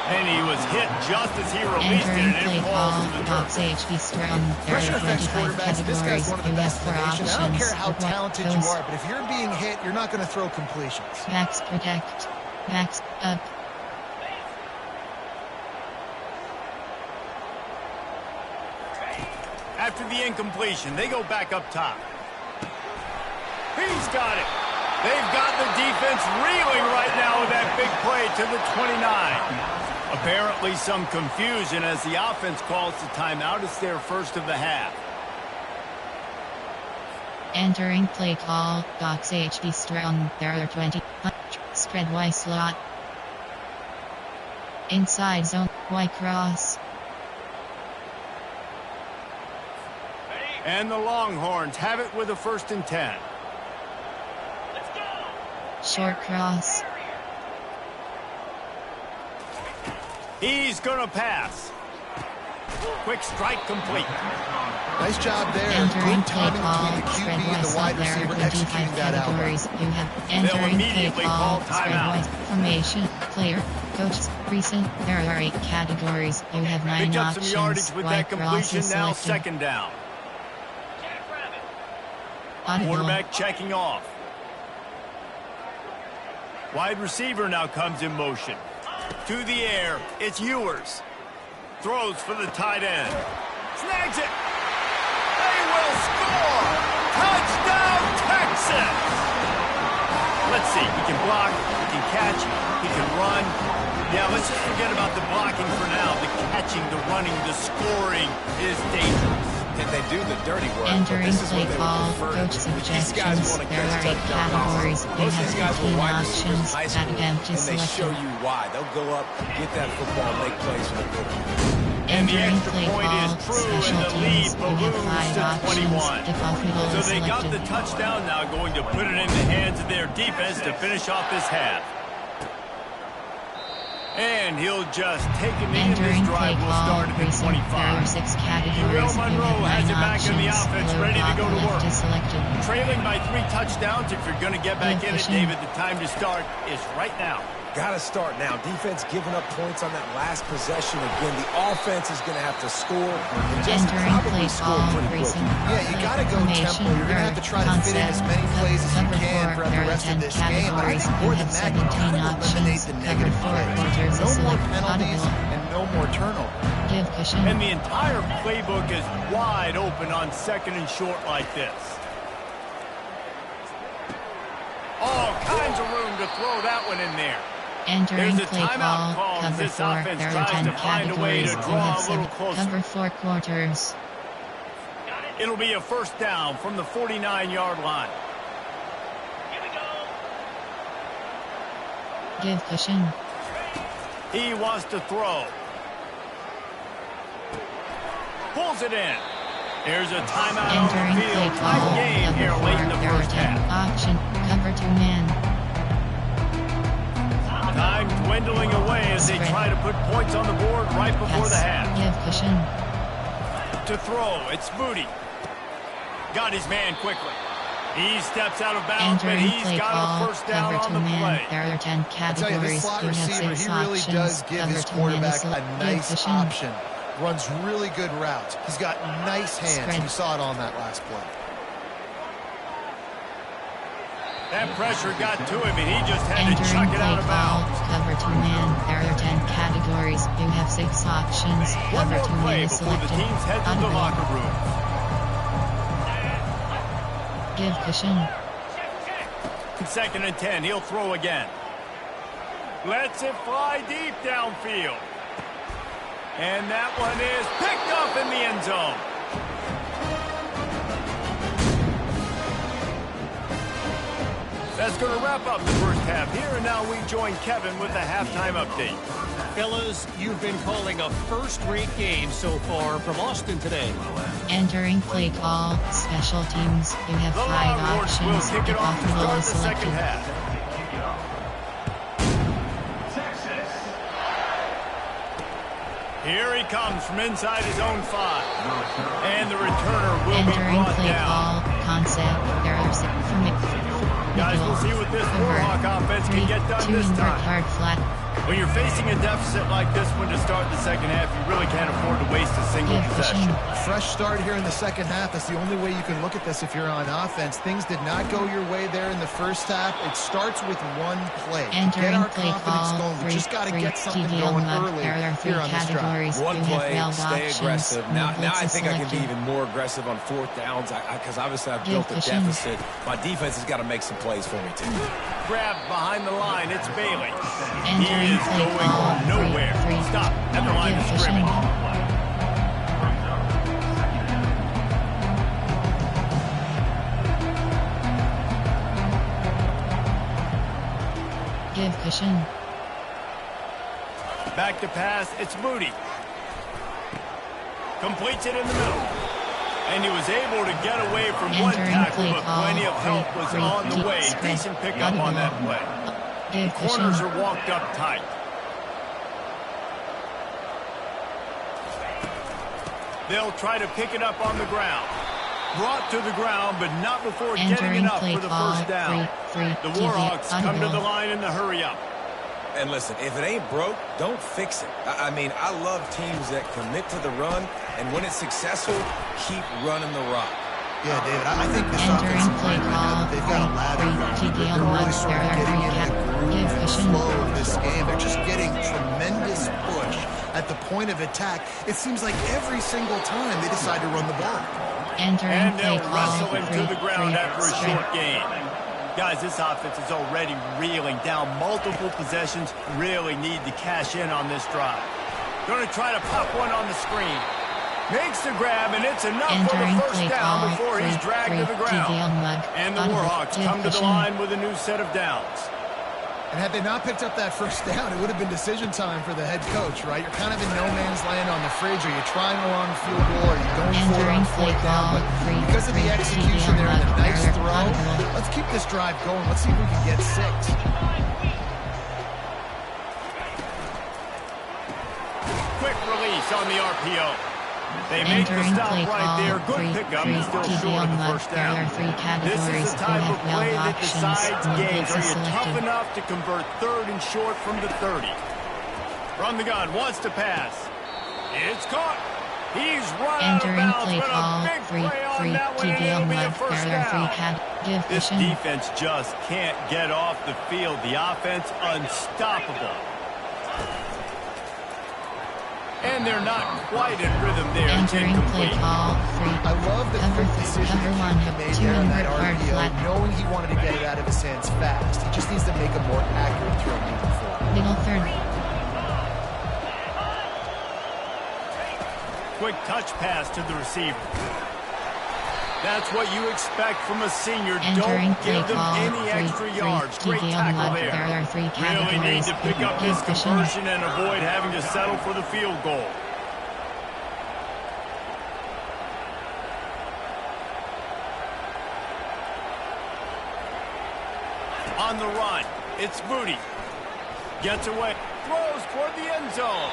Speaker 1: And he was hit just as he released it, and it falls to the dirt.
Speaker 2: Pressure affects quarterbacks. This guy's one of the best in the nation. I don't care how talented you are, but if you're being hit, you're not going to throw completions.
Speaker 4: Max protect. Max up.
Speaker 1: After the incompletion, they go back up top. He's got it. They've got the defense reeling right now with that big play to the 29. Apparently some confusion as the offense calls the timeout. It's their first of the half.
Speaker 4: Entering play call, box HB strong. There are 20. Spread Y slot. Inside zone, Y cross.
Speaker 1: And the Longhorns have it with a first and 10.
Speaker 4: Short cross.
Speaker 1: He's gonna pass. Quick strike complete.
Speaker 2: Nice job there. Good timing between the QB and the wide receiver executing that out.
Speaker 4: You have entering play call, spread wise formation, player, coach, recent. There are 8 categories. You have 9
Speaker 1: Picked up
Speaker 4: options.
Speaker 1: some yardage with that completion. Now second down. Quarterback checking off. Wide receiver now comes in motion. To the air, it's Ewers. Throws for the tight end. Snags it. They will score. Touchdown, Texas. Let's see. He can block. He can catch. He can run. Yeah, let's just forget about the blocking for now. The catching, the running, the scoring is dangerous.
Speaker 3: And they do the dirty work.
Speaker 4: Entering play call, coach suggestions. There are 8 categories. You have 15 options. That event is
Speaker 3: and they show
Speaker 4: selected.
Speaker 3: you why. They'll go up, get that football, make plays for the football.
Speaker 1: And the
Speaker 4: Entering
Speaker 1: extra
Speaker 4: play
Speaker 1: point
Speaker 4: call,
Speaker 1: is true,
Speaker 4: special
Speaker 1: and the lead
Speaker 4: teams. You have
Speaker 1: balloons
Speaker 4: 5
Speaker 1: to
Speaker 4: options.
Speaker 1: 21.
Speaker 4: Default middle
Speaker 1: So
Speaker 4: is
Speaker 1: they got the
Speaker 4: selected.
Speaker 1: touchdown, now going to put it in the hands of their defense to finish off this half. And he'll just take a knee, and this
Speaker 4: Entering
Speaker 1: drive
Speaker 4: play
Speaker 1: will
Speaker 4: call,
Speaker 1: start at the
Speaker 4: recent. There are
Speaker 1: 25.
Speaker 4: 6 categories. You
Speaker 1: Monroe has
Speaker 4: have 9
Speaker 1: it back in the
Speaker 4: options.
Speaker 1: offense,
Speaker 4: Low
Speaker 1: ready to go to
Speaker 4: bottom
Speaker 1: work.
Speaker 4: left is selected.
Speaker 1: Trailing by 3 touchdowns, if you're going to get back in it, David, the time to start is right now.
Speaker 3: Got to start now. Defense giving up points on that last possession. Again, the offense is going to have to score. And just
Speaker 4: Entering
Speaker 3: probably
Speaker 4: play
Speaker 3: score
Speaker 4: call,
Speaker 3: pretty quick.
Speaker 4: recent.
Speaker 2: Yeah, you got to go tempo. You're going to have to try to fit in as many plays as you can throughout the rest of this game. But I think more than that, you got to eliminate the negative plays. No more penalties and no more turnovers.
Speaker 4: Give cushion.
Speaker 1: And the entire playbook is wide open on second and short like this. All kinds of room to throw that one in there.
Speaker 4: Entering
Speaker 1: There's a
Speaker 4: play
Speaker 1: timeout
Speaker 4: call,
Speaker 1: call as
Speaker 4: cover
Speaker 1: this
Speaker 4: 4,
Speaker 1: offense
Speaker 4: there are
Speaker 1: tries
Speaker 4: 10
Speaker 1: to find a way
Speaker 4: categories.
Speaker 1: to
Speaker 4: You
Speaker 1: draw
Speaker 4: have
Speaker 1: a little
Speaker 4: 7,
Speaker 1: closer.
Speaker 4: cover 4 quarters.
Speaker 1: It'll be a first down from the 49-yard line.
Speaker 4: Give cushion.
Speaker 1: He wants to throw. Pulls it in. There's a timeout on
Speaker 4: Entering
Speaker 1: the
Speaker 4: play
Speaker 1: field.
Speaker 4: call,
Speaker 1: Tight game
Speaker 4: cover
Speaker 1: here
Speaker 4: 4,
Speaker 1: late in the
Speaker 4: there are
Speaker 1: first
Speaker 4: 10
Speaker 1: half.
Speaker 4: option, cover 2 man.
Speaker 1: Time dwindling away as they try to put points on the board right before the half.
Speaker 4: Give cushion.
Speaker 1: To throw, it's Moody. Got his man quickly. He steps out of bounds, but
Speaker 4: Entering
Speaker 1: he's
Speaker 4: play
Speaker 1: got
Speaker 4: call,
Speaker 1: a first down
Speaker 4: cover
Speaker 1: on
Speaker 4: 2
Speaker 1: the
Speaker 4: man.
Speaker 1: play.
Speaker 4: There are 10
Speaker 2: I tell you, this
Speaker 4: categories.
Speaker 2: slot
Speaker 4: You have
Speaker 2: receiver,
Speaker 4: 6
Speaker 2: he really
Speaker 4: options.
Speaker 2: does give
Speaker 4: Cover
Speaker 2: his
Speaker 4: 2 man
Speaker 2: quarterback
Speaker 4: is
Speaker 2: a
Speaker 4: give
Speaker 2: nice
Speaker 4: cushion.
Speaker 2: option. Runs really good routes. He's got nice hands.
Speaker 4: Spread.
Speaker 2: You saw it on that last play.
Speaker 1: That pressure got to him, and he just had to chuck it out of bounds.
Speaker 4: Cover 2 man. There are 10 categories. You have 6 options.
Speaker 1: One
Speaker 4: Cover
Speaker 1: more
Speaker 4: 2 man
Speaker 1: play
Speaker 4: is
Speaker 1: before the
Speaker 4: selected.
Speaker 1: teams head to the locker room.
Speaker 4: Give cushion.
Speaker 1: 2nd and 10. He'll throw again. Lets it fly deep downfield. And that one is picked up in the end zone. That's going to wrap up the first half here, and now we join Kevin with the halftime update.
Speaker 5: Fellas, you've been calling a first-rate game so far from Austin today.
Speaker 4: Entering play call, special teams. You have
Speaker 1: The
Speaker 4: 5
Speaker 1: Longhorns will
Speaker 4: options.
Speaker 1: kick it off to
Speaker 4: Kickoff rule
Speaker 1: start
Speaker 4: is
Speaker 1: the second
Speaker 4: selected.
Speaker 1: half. Here he comes from inside his own 5. And the returner will be
Speaker 4: Entering
Speaker 1: brought
Speaker 4: play
Speaker 1: down.
Speaker 4: call, concept, errors,
Speaker 1: Guys, we'll see what this Warhawk offense can get done this time.
Speaker 4: Hard flat.
Speaker 1: When you're facing a deficit like this one to start the second half, you really can't afford to waste a single possession.
Speaker 2: Fresh start here in the second half. That's the only way you can look at this if you're on offense. Things did not go your way there in the first half. It starts with one play.
Speaker 4: Entering
Speaker 2: Get our
Speaker 4: play
Speaker 2: confidence
Speaker 4: call,
Speaker 2: going. We just got to get something going early
Speaker 4: There are 3
Speaker 2: here on this drive.
Speaker 4: categories.
Speaker 3: One
Speaker 4: You have
Speaker 3: play,
Speaker 4: 12
Speaker 3: stay
Speaker 4: options.
Speaker 3: aggressive. Now I think I can be
Speaker 4: selected.
Speaker 3: even more aggressive on 4th downs because obviously I've built a
Speaker 4: cushion.
Speaker 3: deficit. My defense has got to make some plays for me, too.
Speaker 1: Grabbed behind the line. It's Bailey. He
Speaker 4: Entering
Speaker 1: is
Speaker 4: play
Speaker 1: going
Speaker 4: call,
Speaker 1: nowhere.
Speaker 4: three.
Speaker 1: Stop at the line of
Speaker 4: Give cushion.
Speaker 1: scrimmage.
Speaker 4: Give cushion.
Speaker 1: Back to pass. It's Moody. Completes it in the middle. And he was able to get away from one
Speaker 4: Entering
Speaker 1: tackle,
Speaker 4: play
Speaker 1: but
Speaker 4: call,
Speaker 1: plenty of help was on the way.
Speaker 4: spread,
Speaker 1: Decent pickup on that play.
Speaker 4: Give
Speaker 1: Corners
Speaker 4: cushion.
Speaker 1: are walked up tight. They'll try to pick it up on the ground. Brought to the ground, but not before getting
Speaker 4: Entering
Speaker 1: enough
Speaker 4: play
Speaker 1: for the
Speaker 4: call,
Speaker 1: first down. The Warhawks come to the line in the hurry up.
Speaker 3: And listen, if it ain't broke, don't fix it. I mean, I love teams that commit to the run, and when it's successful, keep running the rock.
Speaker 2: Yeah, David, I think this
Speaker 4: Entering
Speaker 2: offensive
Speaker 4: play
Speaker 2: line right now,
Speaker 4: call,
Speaker 2: they've got a ladder. They're really sort of getting into the groove and flow of this game. They're just getting tremendous push at the point of attack. It seems like every single time they decide to run the ball.
Speaker 4: Entering
Speaker 1: And
Speaker 4: play
Speaker 1: they'll
Speaker 4: call,
Speaker 1: wrestle him to the ground after a
Speaker 4: spread.
Speaker 1: short gain. Guys, this offense is already reeling down multiple possessions. Really need to cash in on this drive. Going to try to pop one on the screen. Makes the grab, and it's enough
Speaker 4: Entering
Speaker 1: for the
Speaker 4: play
Speaker 1: first down
Speaker 4: call,
Speaker 1: before he's dragged to the ground. And the Warhawks come to the line with a new set of downs.
Speaker 2: And had they not picked up that first down, it would have been decision time for the head coach, right? You're kind of in no man's land on the fridge. Are you trying a long field goal? Are you going for it on 4th down? But because of the execution there and the nice throw, let's keep this drive going. Let's see if we can get 6.
Speaker 1: Quick release on the RPO. They make the
Speaker 4: Entering
Speaker 1: stop
Speaker 4: play
Speaker 1: right
Speaker 4: call,
Speaker 1: there. Good pickup, but still short of the first
Speaker 4: There
Speaker 1: down.
Speaker 4: are 3
Speaker 1: This
Speaker 4: categories.
Speaker 1: is the type
Speaker 4: You
Speaker 1: of
Speaker 4: have
Speaker 1: play
Speaker 4: 12
Speaker 1: that
Speaker 4: options.
Speaker 1: decides
Speaker 4: No
Speaker 1: games. Are
Speaker 4: blitz
Speaker 1: you
Speaker 4: is
Speaker 1: tough
Speaker 4: selected.
Speaker 1: enough to convert 3rd and short from the 30? Run the gun, wants to pass. It's caught. He's run out of
Speaker 4: Entering
Speaker 1: bounds,
Speaker 4: play
Speaker 1: but
Speaker 4: call,
Speaker 1: a big play on that one, and it'll be a first
Speaker 4: There are 3
Speaker 1: down.
Speaker 4: Give
Speaker 1: This
Speaker 4: cushion.
Speaker 1: defense just can't get off the field. The offense unstoppable. And they're not quite in rhythm there. It's
Speaker 4: Entering play
Speaker 1: incomplete.
Speaker 4: call, 3.
Speaker 2: I love the
Speaker 4: Cover
Speaker 2: quick decision
Speaker 4: cover
Speaker 2: that
Speaker 4: 1,
Speaker 2: he made
Speaker 4: 2
Speaker 2: there on that
Speaker 4: hard
Speaker 2: RPO,
Speaker 4: flat.
Speaker 2: knowing he wanted to get it out of his hands fast. He just needs to make a more accurate throw moving forward.
Speaker 4: Middle 3rd.
Speaker 1: Quick touch pass to the receiver. That's what you expect from a senior.
Speaker 4: Entering
Speaker 1: Don't
Speaker 4: play
Speaker 1: give them
Speaker 4: call,
Speaker 1: any extra yards. Great tackle there.
Speaker 4: There are 3
Speaker 1: Really need
Speaker 4: categories.
Speaker 1: to pick up
Speaker 4: Give
Speaker 1: this
Speaker 4: cushion.
Speaker 1: conversion and avoid having to settle for the field goal. On the run, it's Moody. Gets away, throws toward the end zone.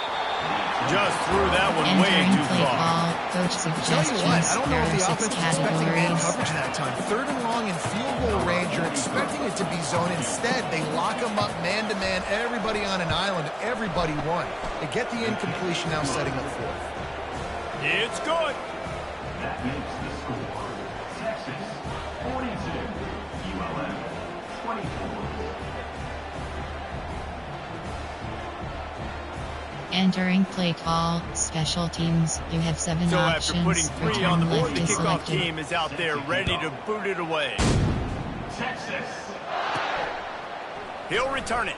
Speaker 1: Just threw that one way
Speaker 4: Entering
Speaker 1: too
Speaker 4: play
Speaker 1: far.
Speaker 4: call, coach
Speaker 2: Tell you
Speaker 4: suggestions.
Speaker 2: what, I don't know
Speaker 4: There
Speaker 2: if
Speaker 4: are
Speaker 2: the
Speaker 4: 6
Speaker 2: offense is expecting man
Speaker 4: categories.
Speaker 2: coverage that time. 3rd and long in field goal range. You're expecting it to be zone. Instead, they lock them up man-to-man, everybody on an island, everybody won. They get the incompletion now setting up 4th.
Speaker 1: It's good.
Speaker 6: That makes the score Texas 42, ULM
Speaker 4: Entering play call, special teams, you have 7
Speaker 1: So
Speaker 4: options.
Speaker 1: after putting 3 on the
Speaker 4: Return
Speaker 1: board,
Speaker 4: left
Speaker 1: the
Speaker 4: is
Speaker 1: kickoff
Speaker 4: selected.
Speaker 1: team is out there ready to boot it away. He'll return it.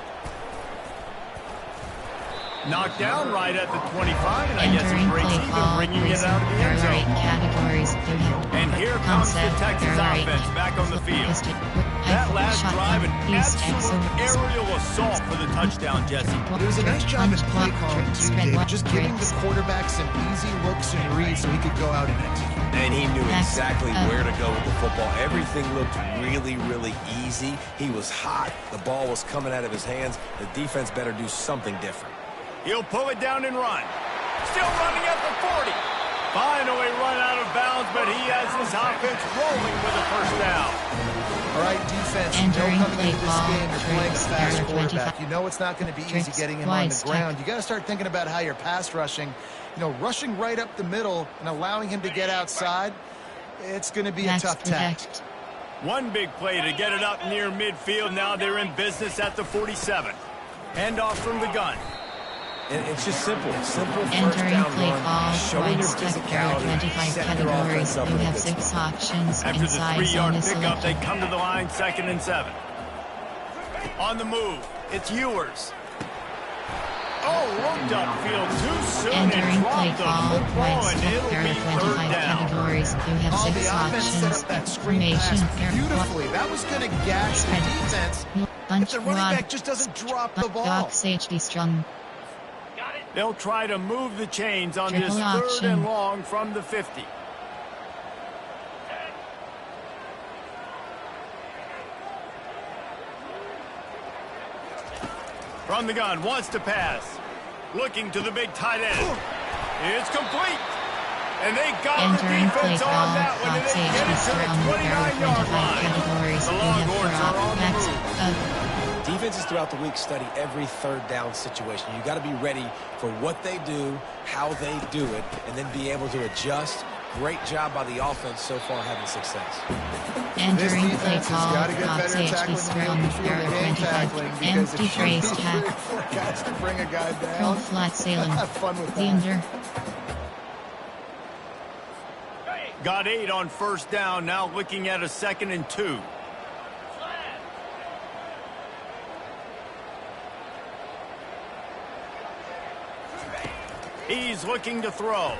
Speaker 1: Knocked down right at the 25, and I guess he
Speaker 4: Entering
Speaker 1: breaks
Speaker 4: play
Speaker 1: even,
Speaker 4: call,
Speaker 1: bringing it
Speaker 4: reason,
Speaker 1: out of the
Speaker 4: there
Speaker 1: end
Speaker 4: are 8
Speaker 1: zone.
Speaker 4: categories. You have
Speaker 1: And here comes the
Speaker 4: concept,
Speaker 1: Texas
Speaker 4: there are 8
Speaker 1: offense back on the field. That last drive, an absolute aerial assault for the touchdown, Jesse.
Speaker 2: It was a nice job at play calling, too, David, just giving the quarterback some easy looks and reads so he could go out and execute.
Speaker 3: And he knew exactly where to go with the football. Everything looked really, really easy. He was hot. The ball was coming out of his hands. The defense better do something different.
Speaker 1: He'll pull it down and run. Still running at the 40. Finally run out of bounds, but he has his offense rolling with a first down.
Speaker 2: All right, defense, you know coming into this game, you're playing a fast quarterback. You know it's not going to be easy getting him on the ground. You got to start thinking about how you're pass rushing. You know, rushing right up the middle and allowing him to get outside, it's going to be a tough task.
Speaker 1: One big play to get it up near midfield. Now they're in business at the 47. Handoff from the gun.
Speaker 3: And it's just simple first
Speaker 4: Entering
Speaker 3: down
Speaker 4: play
Speaker 3: run,
Speaker 4: call,
Speaker 3: showing your
Speaker 4: right step, there are
Speaker 3: physicality,
Speaker 4: 25
Speaker 3: setting your
Speaker 4: categories.
Speaker 3: offense up
Speaker 4: You
Speaker 3: in a
Speaker 4: have
Speaker 3: good
Speaker 4: 6
Speaker 3: spot.
Speaker 4: options.
Speaker 1: After the
Speaker 4: Inside
Speaker 1: 3-yard
Speaker 4: zone is
Speaker 1: pickup, they
Speaker 4: selected.
Speaker 1: come to the line, 2nd and 7. On the move, it's Ewers. Oh, looked upfield too soon
Speaker 4: Entering
Speaker 1: and
Speaker 4: play
Speaker 1: dropped the
Speaker 4: call,
Speaker 1: football,
Speaker 4: right
Speaker 1: and
Speaker 4: step,
Speaker 1: it'll
Speaker 4: there
Speaker 1: be
Speaker 4: are 25
Speaker 1: 3rd down.
Speaker 4: categories. You have
Speaker 2: Oh,
Speaker 4: 6
Speaker 2: the offense set
Speaker 4: options.
Speaker 2: up that screen pass beautifully. That was going to gash the defense if the running back just doesn't drop the ball.
Speaker 4: Box HD strong.
Speaker 1: They'll try to move the chains on
Speaker 4: Triple
Speaker 1: this 3rd
Speaker 4: option.
Speaker 1: and long from the 50. From the gun, wants to pass. Looking to the big tight end. It's complete. And they got
Speaker 4: Entering
Speaker 1: the defense
Speaker 4: play
Speaker 1: on
Speaker 4: call,
Speaker 1: that one, and
Speaker 4: box
Speaker 1: they get it
Speaker 4: HD
Speaker 1: to the
Speaker 4: strong. There are
Speaker 1: 29-yard
Speaker 4: 25
Speaker 1: line.
Speaker 4: categories.
Speaker 1: The
Speaker 4: You have
Speaker 1: Longhorns are on the
Speaker 4: backs
Speaker 1: move.
Speaker 3: Defenses throughout the week study every 3rd down situation. You got to be ready for what they do, how they do it, and then be able to adjust. Great job by the offense so far having success.
Speaker 4: Entering
Speaker 2: This
Speaker 4: play
Speaker 2: defense has
Speaker 4: call,
Speaker 2: got to get
Speaker 4: box
Speaker 2: better
Speaker 4: HD
Speaker 2: tackling
Speaker 4: strong.
Speaker 2: the
Speaker 4: There are
Speaker 2: game
Speaker 4: 25
Speaker 2: tackling because
Speaker 4: empty
Speaker 2: if you
Speaker 4: phrase
Speaker 2: need 3
Speaker 4: tag.
Speaker 2: or 4 guys to bring a guy
Speaker 4: Roll
Speaker 2: down,
Speaker 4: flat sailing.
Speaker 2: have fun with
Speaker 4: The
Speaker 2: that.
Speaker 4: under.
Speaker 1: Got 8 on 1st down, now looking at a 2nd and 2. He's looking to throw.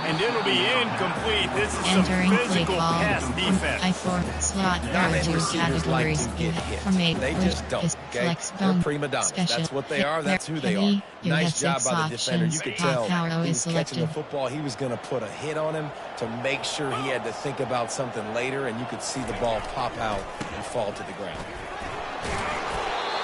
Speaker 1: And it'll be incomplete. This is some
Speaker 4: Entering play
Speaker 1: physical
Speaker 4: call.
Speaker 1: pass defense.
Speaker 4: I4 slot. There
Speaker 3: Not
Speaker 4: are
Speaker 3: many
Speaker 4: 2
Speaker 3: receivers like
Speaker 4: categories.
Speaker 3: to
Speaker 4: You
Speaker 3: get
Speaker 4: have
Speaker 3: hit.
Speaker 4: formate,
Speaker 3: They just don't,
Speaker 4: is
Speaker 3: okay?
Speaker 4: flex
Speaker 3: They're
Speaker 4: bone,
Speaker 3: prima donnas.
Speaker 4: special,
Speaker 3: That's what they are. That's who they are.
Speaker 4: heavy. You
Speaker 3: Nice
Speaker 4: have
Speaker 3: job
Speaker 4: 6
Speaker 3: by the defender. You
Speaker 4: options.
Speaker 3: could
Speaker 4: Top
Speaker 3: tell
Speaker 4: arrow
Speaker 3: he
Speaker 4: is
Speaker 3: was catching the
Speaker 4: selected.
Speaker 3: football. He was going to put a hit on him to make sure he had to think about something later, and you could see the ball pop out and fall to the ground.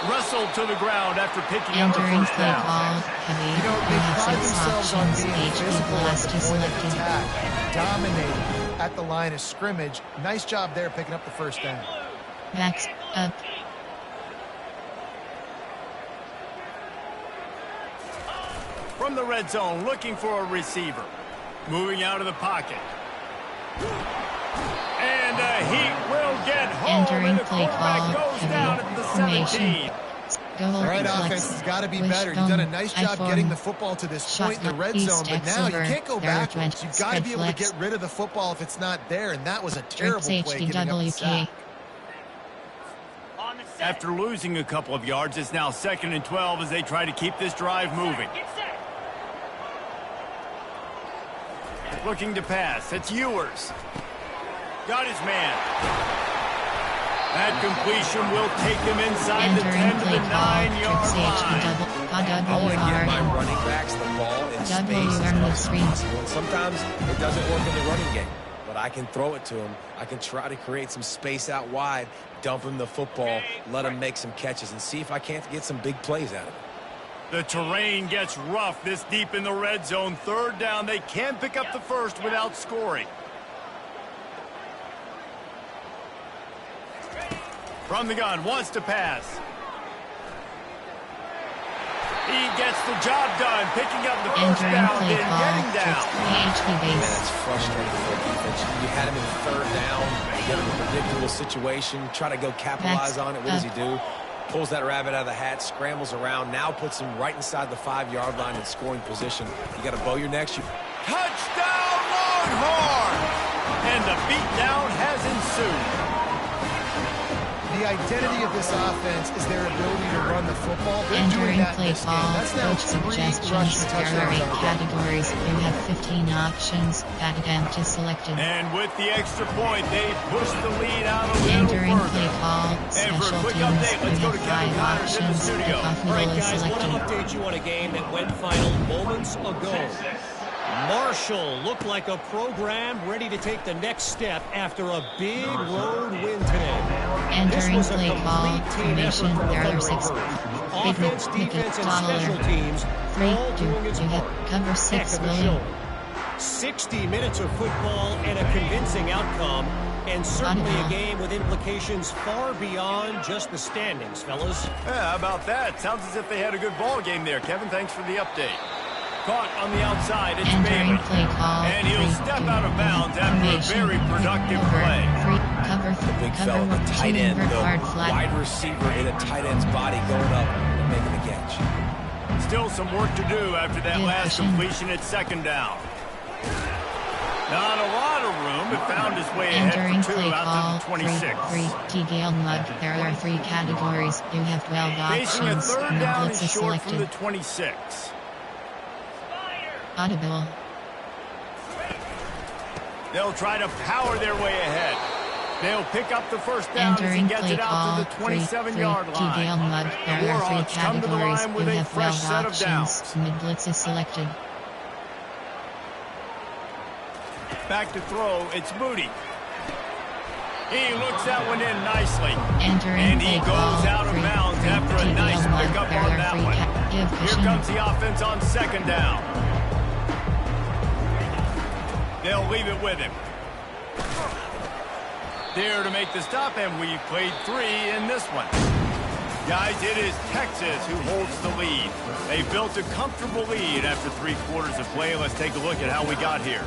Speaker 1: Wrestled to the ground after picking up the
Speaker 4: Entering
Speaker 1: 1st
Speaker 4: play
Speaker 1: down.
Speaker 4: call, heavy.
Speaker 2: You know,
Speaker 4: You
Speaker 2: they
Speaker 4: have
Speaker 2: pride
Speaker 4: 6
Speaker 2: themselves on
Speaker 4: options.
Speaker 2: being
Speaker 4: HD
Speaker 2: physical at
Speaker 4: blast
Speaker 2: the
Speaker 4: is
Speaker 2: point of
Speaker 4: selected.
Speaker 2: attack, dominating at the line of scrimmage. Nice job there picking up the 1st down.
Speaker 4: Backs up.
Speaker 1: From the red zone, looking for a receiver. Moving out of the pocket. And he will get home.
Speaker 4: Entering
Speaker 1: And the
Speaker 4: play
Speaker 1: quarterback
Speaker 4: call,
Speaker 1: goes down
Speaker 4: heavy.
Speaker 1: at the
Speaker 4: Formation.
Speaker 1: 17.
Speaker 4: Goal
Speaker 2: All right,
Speaker 4: flex.
Speaker 2: offense has got to be
Speaker 4: Wish
Speaker 2: better. You've
Speaker 4: bone.
Speaker 2: done a nice job
Speaker 4: I4.
Speaker 2: getting the football to this point in the red
Speaker 4: East
Speaker 2: zone, but now you
Speaker 4: over.
Speaker 2: can't go
Speaker 4: There are
Speaker 2: backwards.
Speaker 4: 20
Speaker 2: You've got to be able to
Speaker 4: flex.
Speaker 2: get rid of the football if it's not there, and that was a terrible play giving up the
Speaker 4: HDWK.
Speaker 2: sack.
Speaker 1: After losing a couple of yards, it's now 2nd and 12 as they try to keep this drive moving. Looking to pass. It's Ewers. Got his man. That completion will take him inside the 10
Speaker 4: Entering
Speaker 1: to
Speaker 4: play
Speaker 1: the
Speaker 4: call,
Speaker 1: 9-yard line.
Speaker 3: I want to get my
Speaker 4: WR.
Speaker 3: running backs the ball in space
Speaker 4: WR
Speaker 3: as much
Speaker 4: move
Speaker 3: as
Speaker 4: screen.
Speaker 3: possible. And sometimes it doesn't work in the running game, but I can throw it to him. I can try to create some space out wide, dump him the football, let him make some catches, and see if I can't get some big plays out of it.
Speaker 1: The terrain gets rough this deep in the red zone. 3rd down. They can pick up the 1st without scoring. From the gun, wants to pass. He gets the job done, picking up the first down and getting down.
Speaker 3: Man, it's frustrating for the defense. You had him in third down, get him in a predictable situation, try to go capitalize on it. What does he do? Pulls that rabbit out of the hat, scrambles around, now puts him right inside the 5-yard line in scoring position. You got to bow your neck.
Speaker 1: Touchdown, Longhorns! And the beatdown has ensued.
Speaker 2: The identity of this offense is their ability to run the football. They're doing
Speaker 4: Entering
Speaker 2: that in
Speaker 4: play
Speaker 2: this game.
Speaker 4: call,
Speaker 2: That's now
Speaker 4: coach
Speaker 2: 3
Speaker 4: suggestions,
Speaker 2: rushing
Speaker 4: there are
Speaker 2: touchdowns
Speaker 4: 8
Speaker 2: on the game.
Speaker 4: categories, you have 15 options, attempt is selected.
Speaker 1: And with the extra point, they push the lead out a little
Speaker 4: Entering
Speaker 1: further.
Speaker 4: play call,
Speaker 1: And for
Speaker 4: special
Speaker 1: a quick
Speaker 4: teams,
Speaker 1: update, let's
Speaker 4: you
Speaker 1: go to
Speaker 4: have
Speaker 1: Kevin
Speaker 4: 5
Speaker 1: Connors in the
Speaker 4: options,
Speaker 1: studio.
Speaker 5: All
Speaker 4: Buffalo
Speaker 5: right,
Speaker 4: is
Speaker 5: guys, want to
Speaker 4: selected.
Speaker 5: update you on a game that went final moments ago. Marshall looked like a program ready to take the next step after a big road win today.
Speaker 4: Entering play call, formation, there are 6.
Speaker 5: Offense, defense, and special teams
Speaker 4: 3,
Speaker 5: all
Speaker 4: 2,
Speaker 5: doing its
Speaker 4: you have
Speaker 5: part.
Speaker 4: cover
Speaker 5: Heck
Speaker 4: 6
Speaker 5: of a
Speaker 4: William.
Speaker 5: show. 60 minutes of football and a convincing outcome, and certainly a game with implications far beyond just the standings, fellas.
Speaker 1: Yeah, how about that? Sounds as if they had a good ball game there. Kevin, thanks for the update. Caught on the outside, it's
Speaker 4: Entering
Speaker 1: Bailey.
Speaker 4: play call,
Speaker 1: And he'll
Speaker 4: 3,
Speaker 1: step
Speaker 4: 2,
Speaker 1: out of bounds after a
Speaker 4: formation,
Speaker 1: very productive
Speaker 4: cover,
Speaker 1: play.
Speaker 4: 3, cover,
Speaker 3: The big
Speaker 4: cover
Speaker 3: fella, the tight end,
Speaker 4: receiver,
Speaker 3: the
Speaker 4: hard flat.
Speaker 3: wide receiver in a tight end's body going up and making the catch.
Speaker 1: Still some work to do after that
Speaker 4: Good
Speaker 1: last
Speaker 4: pushing.
Speaker 1: completion at second down. Not a lot of room, but found his way
Speaker 4: Entering
Speaker 1: ahead for 2
Speaker 4: play
Speaker 1: out
Speaker 4: call,
Speaker 1: to the 26.
Speaker 4: 3, Gale Mud. There are 3 categories. You have 12
Speaker 1: Facing a
Speaker 4: options.
Speaker 1: third
Speaker 4: No
Speaker 1: down
Speaker 4: blitz
Speaker 1: and
Speaker 4: is
Speaker 1: short from the
Speaker 4: selected.
Speaker 1: 26.
Speaker 4: Audible.
Speaker 1: They'll try to power their way ahead. They'll pick up the first down as he
Speaker 4: Entering
Speaker 1: gets
Speaker 4: play
Speaker 1: it out
Speaker 4: call,
Speaker 1: to the 27-yard
Speaker 4: 3,
Speaker 1: line.
Speaker 4: Gale Mud. There are 3
Speaker 1: Warhawks come to the
Speaker 4: categories.
Speaker 1: line
Speaker 4: You
Speaker 1: with a
Speaker 4: have
Speaker 1: fresh
Speaker 4: 12
Speaker 1: set of downs.
Speaker 4: options. Mid blitz is selected.
Speaker 1: Back to throw, it's Moody. He looks that one in nicely.
Speaker 4: Entering
Speaker 1: And he
Speaker 4: play
Speaker 1: goes
Speaker 4: call,
Speaker 1: out of
Speaker 4: 3,
Speaker 1: bounds after a nice
Speaker 4: Gale Mud.
Speaker 1: pickup
Speaker 4: There
Speaker 1: on
Speaker 4: are
Speaker 1: that
Speaker 4: 3
Speaker 1: one.
Speaker 4: Give
Speaker 1: Here
Speaker 4: pushing.
Speaker 1: comes the offense on second down. They'll leave it with him. There to make the stop, and we played 3 in this one. Guys, it is Texas who holds the lead. They built a comfortable lead after 3 quarters of play. Let's take a look at how we got here.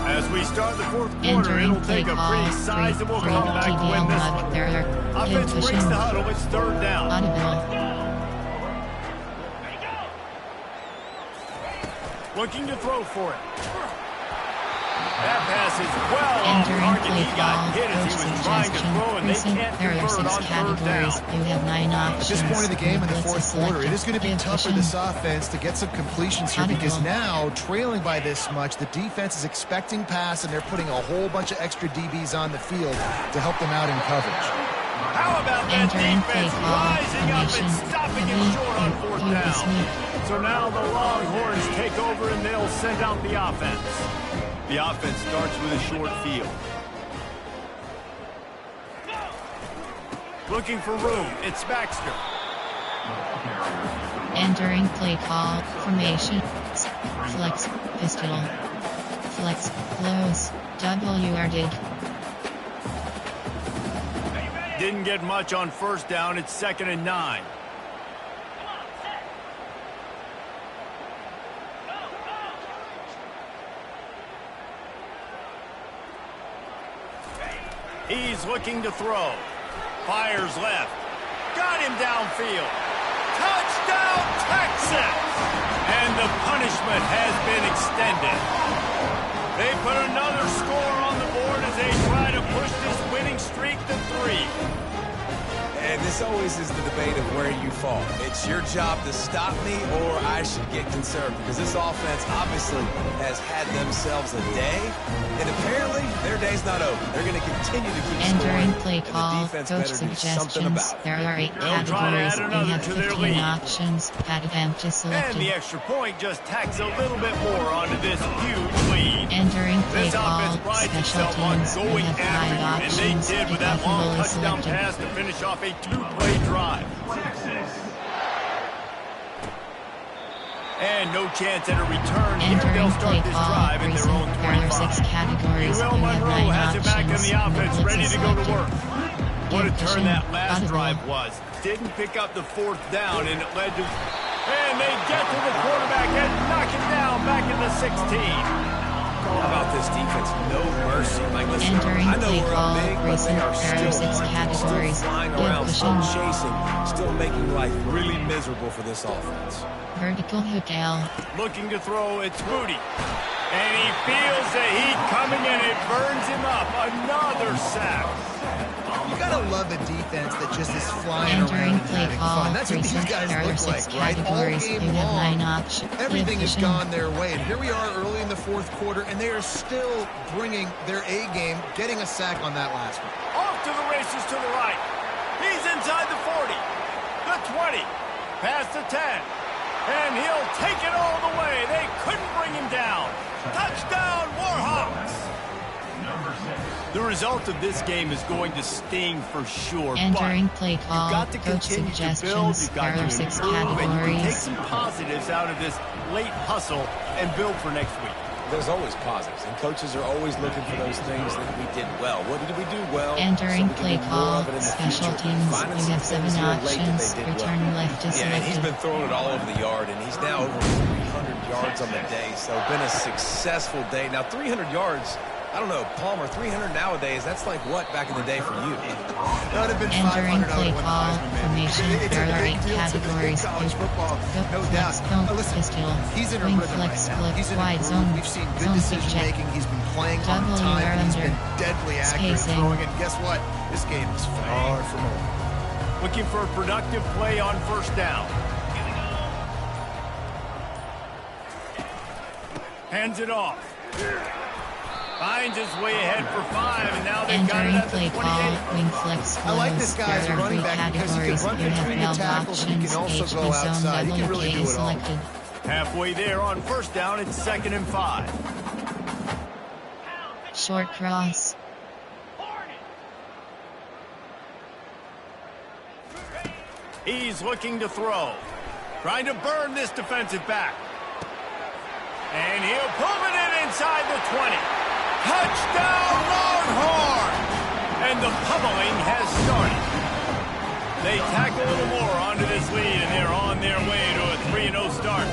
Speaker 1: As we start the fourth quarter,
Speaker 4: Entering
Speaker 1: it'll
Speaker 4: play
Speaker 1: take a
Speaker 4: call,
Speaker 1: pretty
Speaker 4: 3,
Speaker 1: sizable comeback to win this one.
Speaker 4: There are
Speaker 1: Offense
Speaker 4: give
Speaker 1: breaks
Speaker 4: pushing.
Speaker 1: the huddle. It's third down.
Speaker 4: Audible.
Speaker 1: Looking to throw for it. That pass is well off
Speaker 4: Entering
Speaker 1: target.
Speaker 4: play
Speaker 1: He got
Speaker 4: call,
Speaker 1: hit as
Speaker 4: coach
Speaker 1: he was trying to
Speaker 4: suggestion,
Speaker 1: throw, and they
Speaker 4: precinct.
Speaker 1: can't
Speaker 4: There are
Speaker 1: convert
Speaker 4: 6
Speaker 1: on third
Speaker 4: categories.
Speaker 1: down.
Speaker 4: You have 9 options.
Speaker 2: At this point of the game in the
Speaker 4: Blitz is
Speaker 2: fourth quarter, it
Speaker 4: selected.
Speaker 2: is going to be
Speaker 4: Give
Speaker 2: tough for
Speaker 4: pushing.
Speaker 2: this offense to get some completions here
Speaker 4: Audible.
Speaker 2: because now, trailing by this much, the defense is expecting pass, and they're putting a whole bunch of extra DBs on the field to help them out in coverage.
Speaker 1: How about that
Speaker 4: Entering
Speaker 1: defense
Speaker 4: play call,
Speaker 1: rising up and
Speaker 4: formation,
Speaker 1: stopping him
Speaker 4: heavy,
Speaker 1: short on fourth
Speaker 4: you
Speaker 1: down?
Speaker 4: sneak.
Speaker 1: So now the Longhorns take over, and they'll send out the offense. The offense starts with a short field. Looking for room, it's Baxter.
Speaker 4: Entering play call, formation, flex, pistol, flex, close, WR dig.
Speaker 1: Didn't get much on first down, it's 2nd and 9. He's looking to throw. Fires left. Got him downfield. Touchdown, Texas! And the punishment has been extended. They put another score on the board as they try to push this winning streak to 3.
Speaker 3: And this always is the debate of where you fall. It's your job to stop me, or I should get concerned, because this offense obviously has had themselves a day, and apparently their day's not over. They're going to continue to keep
Speaker 4: Entering
Speaker 3: scoring,
Speaker 4: play
Speaker 3: and the
Speaker 4: call,
Speaker 3: defense
Speaker 4: coach
Speaker 3: better do something
Speaker 4: suggestions.
Speaker 3: about it.
Speaker 4: There are 8
Speaker 1: They'll try to add
Speaker 4: categories. You
Speaker 1: another
Speaker 4: have
Speaker 1: to their
Speaker 4: 15
Speaker 1: lead.
Speaker 4: options. Attempt is
Speaker 1: And the
Speaker 4: selected.
Speaker 1: extra point just tacks a little bit more onto this huge lead.
Speaker 4: Entering play
Speaker 1: This
Speaker 4: call,
Speaker 1: offense prides
Speaker 4: special
Speaker 1: itself on
Speaker 4: teams. You
Speaker 1: going
Speaker 4: have 5
Speaker 1: after you, and they
Speaker 4: options.
Speaker 1: did with that long
Speaker 4: Deductible is
Speaker 1: touchdown
Speaker 4: selected.
Speaker 1: pass to finish off a 2-play drive. And no chance at a return. Here
Speaker 4: Entering
Speaker 1: they'll
Speaker 4: play
Speaker 1: start this
Speaker 4: call,
Speaker 1: drive in their own
Speaker 4: there are 6 categories.
Speaker 1: Will
Speaker 4: You have
Speaker 1: Monroe
Speaker 4: 9
Speaker 1: has it back in
Speaker 4: options.
Speaker 1: the offense,
Speaker 4: Blitz
Speaker 1: ready
Speaker 4: is
Speaker 1: to go to
Speaker 4: selected.
Speaker 1: work. What a turn that last
Speaker 4: audible.
Speaker 1: drive was. Didn't pick up the 4th down, and it led to... And they get to the quarterback and knock it down back at the 16.
Speaker 3: How about this defense? No mercy. Like, listen,
Speaker 4: Entering
Speaker 3: I know
Speaker 4: play
Speaker 3: we're
Speaker 4: call,
Speaker 3: up big, but they are
Speaker 4: there are
Speaker 3: still
Speaker 4: 6
Speaker 3: hunting,
Speaker 4: categories.
Speaker 3: still flying
Speaker 4: Good
Speaker 3: around, still
Speaker 4: pushing.
Speaker 3: chasing, still making life really miserable for this offense.
Speaker 4: Vertical hotel.
Speaker 1: Looking to throw, it's Moody. And he feels the heat coming and it burns him up. Another sack.
Speaker 2: You gotta love a defense that just is flying
Speaker 4: Entering
Speaker 2: around and
Speaker 4: play
Speaker 2: having
Speaker 4: call,
Speaker 2: fun. That's what these guys
Speaker 4: there are
Speaker 2: look
Speaker 4: 6
Speaker 2: like, right? All
Speaker 4: categories.
Speaker 2: game
Speaker 4: You have
Speaker 2: long.
Speaker 4: 9 options.
Speaker 2: Everything has gone their way, and here we are early in the 4th quarter, and they are still bringing their A game, getting a sack on that last one.
Speaker 1: Off to the races to the right. He's inside the 40, the 20, past the 10, and he'll take it all the way. They couldn't bring him down. Touchdown, Warhawks! The result of this game is going to sting for sure.
Speaker 4: Entering
Speaker 1: but
Speaker 4: play call,
Speaker 1: you've got to
Speaker 4: coach
Speaker 1: continue to build.
Speaker 4: suggestions.
Speaker 1: You've got
Speaker 4: There are
Speaker 1: to
Speaker 4: 6
Speaker 1: improve, and you can take
Speaker 4: categories.
Speaker 1: some positives out of this late hustle and build for next week.
Speaker 3: There's always positives, and coaches are always looking for those things that we did well. What did we do well?
Speaker 4: Entering
Speaker 3: so we
Speaker 4: play
Speaker 3: can do more
Speaker 4: call,
Speaker 3: of it in the
Speaker 4: special
Speaker 3: future.
Speaker 4: teams.
Speaker 3: Finding
Speaker 4: You
Speaker 3: some
Speaker 4: have 7
Speaker 3: things here late that
Speaker 4: options.
Speaker 3: they did
Speaker 4: Return
Speaker 3: well.
Speaker 4: left is
Speaker 3: Yeah, and he's
Speaker 4: selected.
Speaker 3: been throwing it all over the yard, and he's now over 300 yards on the day, so been a successful day. Now, 300 yards, I don't know, Palmer, 300 nowadays, that's like what back in the day for you?
Speaker 2: That would have been
Speaker 4: Entering
Speaker 2: 500. I
Speaker 4: play
Speaker 2: would have won the
Speaker 4: call,
Speaker 2: Heisman, man.
Speaker 4: formation.
Speaker 2: It's
Speaker 4: There
Speaker 2: a
Speaker 4: are
Speaker 2: big
Speaker 4: 8
Speaker 2: deal to
Speaker 4: categories.
Speaker 2: college football, no
Speaker 4: Flex,
Speaker 2: doubt.
Speaker 4: don't
Speaker 2: Listen,
Speaker 4: pistol.
Speaker 2: he's in a
Speaker 4: Wing
Speaker 2: rhythm
Speaker 4: flex,
Speaker 2: right now.
Speaker 4: flip,
Speaker 2: He's in a
Speaker 4: wide
Speaker 2: groove.
Speaker 4: zone.
Speaker 2: We've seen good
Speaker 4: Zone
Speaker 2: decision
Speaker 4: check.
Speaker 2: making. He's been playing on
Speaker 4: W
Speaker 2: time.
Speaker 4: or
Speaker 2: He's
Speaker 4: under.
Speaker 2: been deadly accurate
Speaker 4: Spacing.
Speaker 2: throwing it. And guess what? This game is far from over.
Speaker 1: Looking for a productive play on 1st down. Hands it off. Finds his way ahead for 5, and now they've got it
Speaker 4: Entering
Speaker 1: at the
Speaker 4: play
Speaker 1: 28.
Speaker 4: call, wing flex
Speaker 2: I like this
Speaker 4: flows.
Speaker 2: guy as a
Speaker 4: There are
Speaker 2: running
Speaker 4: 3
Speaker 2: back because he can
Speaker 4: categories.
Speaker 2: run
Speaker 4: You have
Speaker 2: between the
Speaker 4: 12
Speaker 2: tackles and he
Speaker 4: options.
Speaker 2: can also
Speaker 4: HB
Speaker 2: go
Speaker 4: zone
Speaker 2: outside. He can
Speaker 4: double
Speaker 2: really
Speaker 4: K
Speaker 2: do it all.
Speaker 4: selected.
Speaker 1: Halfway there on 1st down, it's 2nd and 5.
Speaker 4: Short cross.
Speaker 1: He's looking to throw. Trying to burn this defensive back. And he'll pull it in inside the 20. Touchdown, Longhorns! And the pummeling has started. They tack a little more onto this lead, and they're on their way to a 3-0 start.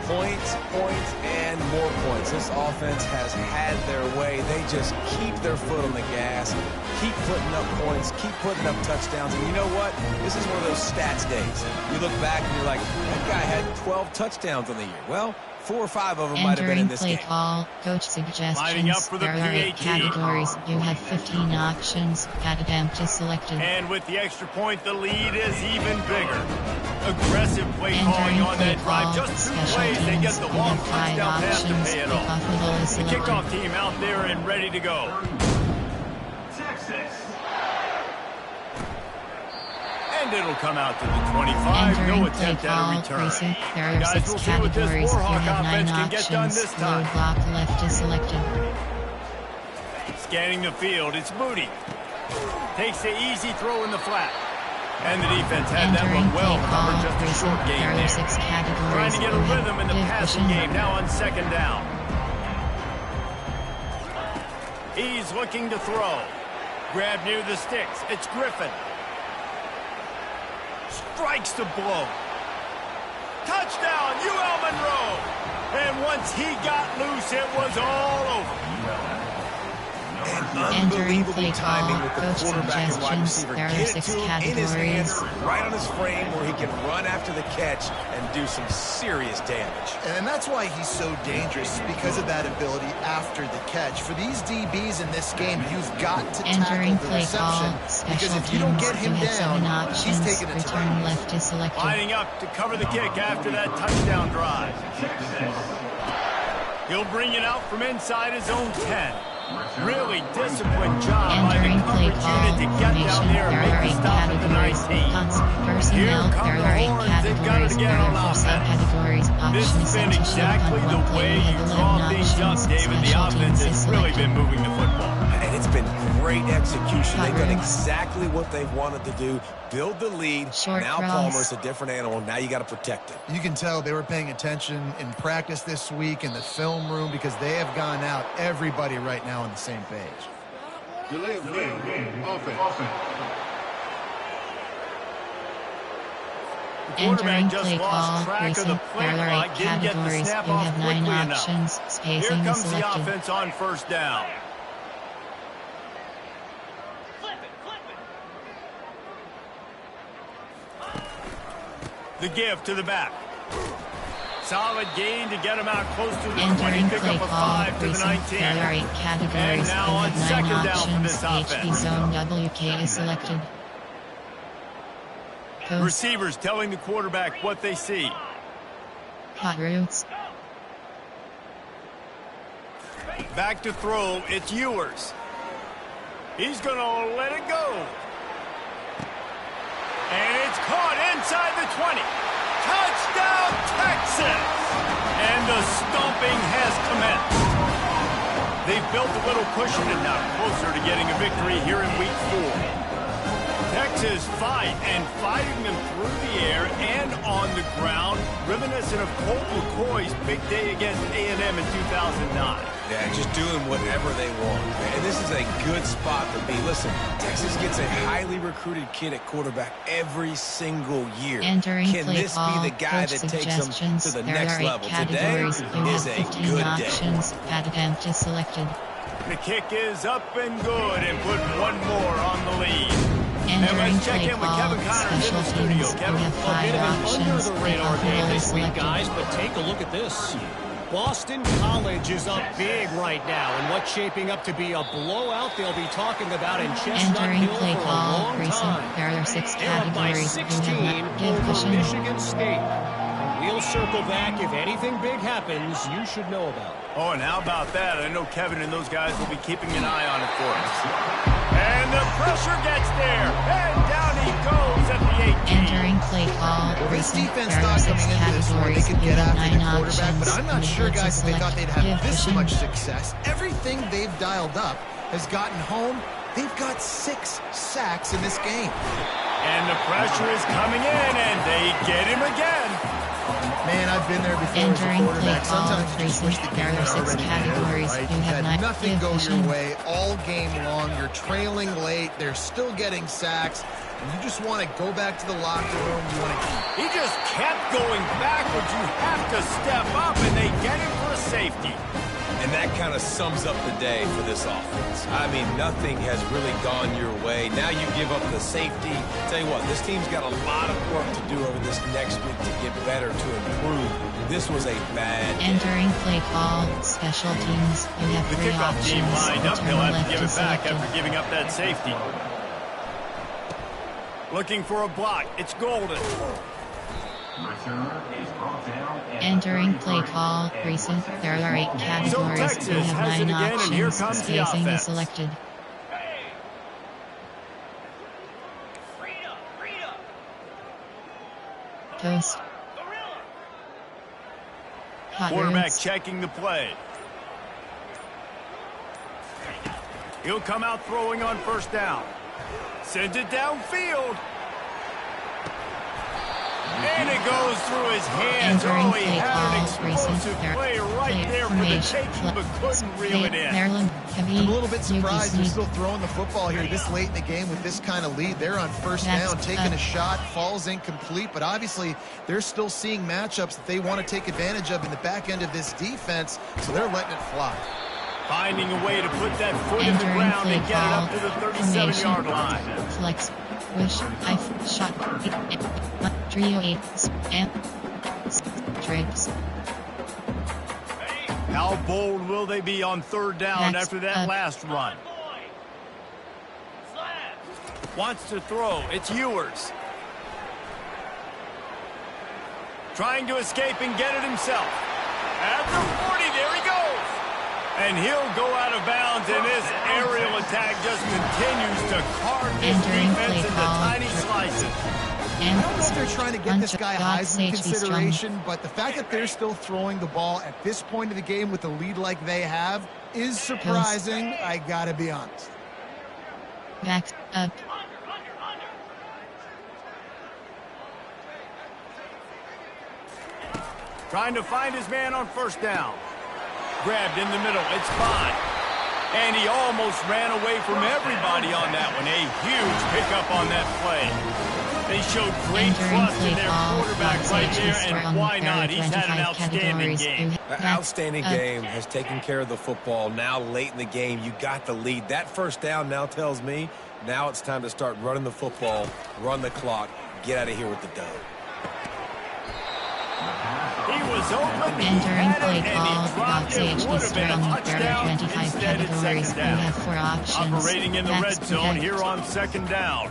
Speaker 3: Points, points, and more points. This offense has had their way. They just keep their foot on the gas, keep putting up points, keep putting up touchdowns. And you know what? This is one of those stats days. You look back and you're like, that guy had 12 touchdowns on the year. Well, 4 or 5 of them might have been in
Speaker 4: Entering
Speaker 3: this
Speaker 4: play
Speaker 3: game.
Speaker 4: call, coach
Speaker 1: Lining up
Speaker 4: suggestions.
Speaker 1: for the
Speaker 4: There are 8
Speaker 1: PAT.
Speaker 4: categories. You have 15 options. Cat attempt is selected.
Speaker 1: And with the extra point, the lead is even bigger. Aggressive play calling
Speaker 4: Entering
Speaker 1: on
Speaker 4: play
Speaker 1: that drive.
Speaker 4: call,
Speaker 1: Just 2
Speaker 4: special
Speaker 1: plays, they get
Speaker 4: teams.
Speaker 1: the
Speaker 4: You
Speaker 1: long
Speaker 4: have 5
Speaker 1: touchdown pass to
Speaker 4: options.
Speaker 1: pay it off.
Speaker 4: Kickoff middle is
Speaker 1: The
Speaker 4: selected.
Speaker 1: kickoff team out there and ready to go. And it'll come out to the 25. No
Speaker 4: Entering play
Speaker 1: attempt at a
Speaker 4: call,
Speaker 1: return.
Speaker 4: precinct. There are
Speaker 1: Guys,
Speaker 4: 6
Speaker 1: we'll see what this
Speaker 4: categories. You
Speaker 1: Warhawk
Speaker 4: have 9
Speaker 1: offense can get done
Speaker 4: options.
Speaker 1: this time.
Speaker 4: Load block left is selected.
Speaker 1: Scanning the field, it's Moody. Takes the easy throw in the flat. And the defense had that
Speaker 4: Entering
Speaker 1: one well
Speaker 4: play
Speaker 1: covered,
Speaker 4: call,
Speaker 1: just a short
Speaker 4: precinct.
Speaker 1: game
Speaker 4: There are
Speaker 1: there.
Speaker 4: 6 categories.
Speaker 1: Trying to get a
Speaker 4: You have
Speaker 1: rhythm in the passing
Speaker 4: division.
Speaker 1: game, now on 2nd down. He's looking to throw. Grab near the sticks, it's Griffin. Strikes the blow. Touchdown, UL Monroe! And once he got loose, it was all over.
Speaker 4: Entering play
Speaker 3: timing
Speaker 4: call,
Speaker 3: with the
Speaker 4: coach
Speaker 3: quarterback and wide
Speaker 4: suggestions.
Speaker 3: receiver.
Speaker 4: There are
Speaker 3: Get it
Speaker 4: 6
Speaker 3: to him in his hands,
Speaker 4: categories.
Speaker 3: right on his frame where he can run after the catch and do some serious damage.
Speaker 2: And that's why he's so dangerous, because of that ability after the catch. For these DBs in this game, you've got to tackle
Speaker 4: Entering
Speaker 2: the
Speaker 4: play
Speaker 2: reception.
Speaker 4: call,
Speaker 2: Because
Speaker 4: special
Speaker 2: if you don't
Speaker 4: teams.
Speaker 2: get him
Speaker 4: You have 7
Speaker 2: down, he's
Speaker 4: options.
Speaker 2: taking it to the
Speaker 4: Return
Speaker 2: house.
Speaker 4: left is selected.
Speaker 1: Lining up to cover the kick after that touchdown drive. He'll bring it out from inside his own 10. Really disciplined job by the
Speaker 4: Entering play
Speaker 1: coverage
Speaker 4: call
Speaker 1: unit to get down
Speaker 4: formation.
Speaker 1: there and
Speaker 4: There are
Speaker 1: make the
Speaker 4: 8
Speaker 1: stop at the
Speaker 4: categories.
Speaker 1: 19.
Speaker 4: Personnel.
Speaker 1: Here come
Speaker 4: There
Speaker 1: the
Speaker 4: are 8
Speaker 1: horns. They've got it
Speaker 4: categories.
Speaker 1: again
Speaker 4: There
Speaker 1: on
Speaker 4: are 4
Speaker 1: offense.
Speaker 4: subcategories.
Speaker 1: This
Speaker 4: Options
Speaker 1: has been
Speaker 4: set to shift
Speaker 1: exactly
Speaker 4: on
Speaker 1: the
Speaker 4: one play.
Speaker 1: way
Speaker 4: We
Speaker 1: you
Speaker 4: have
Speaker 1: draw
Speaker 4: 11
Speaker 1: things up,
Speaker 4: options.
Speaker 1: David. The
Speaker 4: Special
Speaker 1: offense
Speaker 4: teams
Speaker 1: has
Speaker 4: is
Speaker 1: really
Speaker 4: selected.
Speaker 1: been moving the football.
Speaker 3: And it's been great execution. They've done
Speaker 4: Coverage.
Speaker 3: exactly what they've wanted to do. Build the lead.
Speaker 4: Short
Speaker 3: Now
Speaker 4: cross.
Speaker 3: Palmer's a different animal. Now you got to protect it.
Speaker 2: You can tell they were paying attention in practice this week in the film room because they have gone out everybody right now on the same page.
Speaker 6: Delay of game. Offense.
Speaker 1: The
Speaker 4: Entering
Speaker 1: quarterback just
Speaker 4: play
Speaker 1: lost
Speaker 4: call.
Speaker 1: track of
Speaker 4: Recent.
Speaker 1: the play
Speaker 4: There are 8
Speaker 1: clock. Didn't get the
Speaker 4: categories.
Speaker 1: snap
Speaker 4: You
Speaker 1: off
Speaker 4: have 9
Speaker 1: quickly enough.
Speaker 4: options.
Speaker 1: Here
Speaker 4: Spacing is
Speaker 1: comes the
Speaker 4: selected.
Speaker 1: offense on first down. The give to the back. Solid gain to get him out close to the 20.
Speaker 4: Entering
Speaker 1: Pick
Speaker 4: play
Speaker 1: up a
Speaker 4: call.
Speaker 1: 5 to the
Speaker 4: Recent.
Speaker 1: 19.
Speaker 4: There are 8
Speaker 1: And
Speaker 4: categories.
Speaker 1: now
Speaker 4: You
Speaker 1: on
Speaker 4: have 9
Speaker 1: second down for
Speaker 4: options.
Speaker 1: this
Speaker 4: HB
Speaker 1: offense.
Speaker 4: zone WK is selected. Coast.
Speaker 1: Receivers telling the quarterback what they see.
Speaker 4: Hot routes.
Speaker 1: Back to throw. It's Ewers. He's going to let it go. And it's caught inside the 20. Touchdown, Texas! And the stomping has commenced. They've built a little cushion and now closer to getting a victory here in week 4. Texas fighting them through the air and on the ground, reminiscent of Colt McCoy's big day against A&M in 2009.
Speaker 3: Yeah, just doing whatever they want. And this is a good spot to be. Listen, Texas gets a highly recruited kid at quarterback every single year.
Speaker 4: Entering
Speaker 3: Can
Speaker 4: play
Speaker 3: this
Speaker 4: call.
Speaker 3: be the guy
Speaker 4: Coach
Speaker 3: that takes them
Speaker 4: suggestions.
Speaker 3: to the
Speaker 4: There
Speaker 3: next
Speaker 4: are 8
Speaker 3: level? Today
Speaker 4: categories. You
Speaker 3: is
Speaker 4: have
Speaker 3: a
Speaker 4: 15
Speaker 3: good day.
Speaker 4: options. Pat attempt is selected.
Speaker 1: The kick is up and good and put one more on the lead. And
Speaker 4: Entering
Speaker 1: let's check
Speaker 4: play
Speaker 1: in with
Speaker 4: call.
Speaker 1: Kevin Connors in
Speaker 4: Special
Speaker 1: the studio.
Speaker 4: teams. You
Speaker 1: Kevin,
Speaker 4: have
Speaker 5: A
Speaker 4: 5
Speaker 5: bit of an
Speaker 4: options.
Speaker 5: under-the-radar
Speaker 4: Kickoff
Speaker 5: game
Speaker 4: rule
Speaker 5: this
Speaker 4: is
Speaker 5: week,
Speaker 4: selected.
Speaker 5: guys, but take a look at this. Boston College is up big right now, and what's shaping up to be a blowout they'll be talking about in Chestnut
Speaker 4: Entering
Speaker 5: Hill
Speaker 4: play
Speaker 5: for a
Speaker 4: call.
Speaker 5: long
Speaker 4: Recent.
Speaker 5: time.
Speaker 4: There are 6
Speaker 5: They're up by
Speaker 4: categories. You
Speaker 5: 16
Speaker 4: have not give
Speaker 5: over
Speaker 4: vision.
Speaker 5: Michigan State. We'll circle back. If anything big happens, you should know about it.
Speaker 1: Oh, and how about that? I know Kevin and those guys will be keeping an eye on it for us. And the pressure gets there. And down he goes at the 18.
Speaker 4: Entering play call.
Speaker 2: This
Speaker 4: Recent.
Speaker 2: defense
Speaker 4: There are
Speaker 2: thought
Speaker 4: 6
Speaker 2: coming into this one they
Speaker 4: categories.
Speaker 2: could
Speaker 4: You
Speaker 2: get
Speaker 4: have
Speaker 2: after
Speaker 4: 9
Speaker 2: the quarterback,
Speaker 4: options.
Speaker 2: but I'm not sure,
Speaker 4: Individual
Speaker 2: guys, if they thought they'd have
Speaker 4: select.
Speaker 2: this
Speaker 4: Give
Speaker 2: much
Speaker 4: vision.
Speaker 2: success. Everything they've dialed up has gotten home. They've got 6 sacks in this game.
Speaker 1: And the pressure is coming in, and they get him again.
Speaker 2: Man, I've been there before as a
Speaker 4: Entering play
Speaker 2: quarterback.
Speaker 4: call.
Speaker 2: Sometimes you just wish the
Speaker 4: Recent.
Speaker 2: game
Speaker 4: There are
Speaker 2: was
Speaker 4: 6
Speaker 2: already over,
Speaker 4: categories.
Speaker 2: right?
Speaker 4: You
Speaker 2: You've
Speaker 4: have
Speaker 2: had
Speaker 4: not
Speaker 2: nothing
Speaker 4: give
Speaker 2: go your
Speaker 4: vision.
Speaker 2: way all game long. You're trailing late. They're still getting sacks. And you just want to go back to the locker room. You want to eat.
Speaker 1: He just kept going backwards. You have to step up, and they get him for a safety.
Speaker 3: And that kind of sums up the day for this offense. I mean, nothing has really gone your way. Now you give up the safety. Tell you what, this team's got a lot of work to do over this next week to get better, to improve. This was a bad day.
Speaker 4: Entering play call. Special teams. You have
Speaker 1: The
Speaker 4: 3
Speaker 1: kickoff team
Speaker 4: options.
Speaker 1: lined up. He'll
Speaker 4: Return
Speaker 1: have to
Speaker 4: left
Speaker 1: give
Speaker 4: is
Speaker 1: it back
Speaker 4: selected.
Speaker 1: after giving up that safety. Looking for a block. It's Golden.
Speaker 4: Entering play call. Recent. There are 8 categories.
Speaker 1: Texas
Speaker 4: You have
Speaker 1: has it
Speaker 4: 9
Speaker 1: again, and here
Speaker 4: options.
Speaker 1: comes the
Speaker 4: Spacing
Speaker 1: offense.
Speaker 4: is selected. Toast. Hot
Speaker 1: Quarterback
Speaker 4: routes.
Speaker 1: checking the play. He'll come out throwing on first down. Sends it downfield. And it goes through his hands.
Speaker 4: Entering
Speaker 1: Oh, he
Speaker 4: play
Speaker 1: had an
Speaker 4: call. Recent.
Speaker 1: explosive play right there for the
Speaker 4: formation.
Speaker 1: taking, but couldn't reel it in.
Speaker 4: Maryland.
Speaker 2: I'm a little bit surprised they're still throwing the football here this late in the game with this kind of lead. They're on first
Speaker 4: That's
Speaker 2: down, taking a shot, falls incomplete, but obviously they're still seeing matchups that they want to take advantage of in the back end of this defense, so they're letting it fly.
Speaker 1: Finding a way to put that foot in the
Speaker 4: Entering
Speaker 1: ground
Speaker 4: play
Speaker 1: and get it up
Speaker 4: call.
Speaker 1: to the
Speaker 4: Formation.
Speaker 1: 37-yard line.
Speaker 4: Flex. Wish. I've shot. Trio 8. And. Trips.
Speaker 1: How bold will they be on third down
Speaker 4: Next
Speaker 1: after that
Speaker 4: up.
Speaker 1: last run? Wants to throw. It's Ewers. Trying to escape and get it himself. At the 40, there he goes. And he'll go out of bounds, and this aerial attack just continues to carve this defense into tiny slices.
Speaker 2: I don't know if they're trying to get this guy Heisman consideration, but the fact that they're still throwing the ball at this point of the game with a lead like they have is surprising, I gotta be honest.
Speaker 4: Back up.
Speaker 1: Trying to find his man on first down. Grabbed in the middle, it's fine. And he almost ran away from everybody on that one. A huge pickup on that play. They showed great trust in their quarterback right there, and why not? He's had an outstanding game.
Speaker 3: An outstanding game, has taken care of the football. Now late in the game, you got the lead. That first down now tells me now it's time to start running the football, run the clock, get out of here with the dub.
Speaker 1: He was open,
Speaker 4: Entering play call, box HB strong, there are 25 categories, you have 4 options.
Speaker 1: Operating in the red zone here on second down.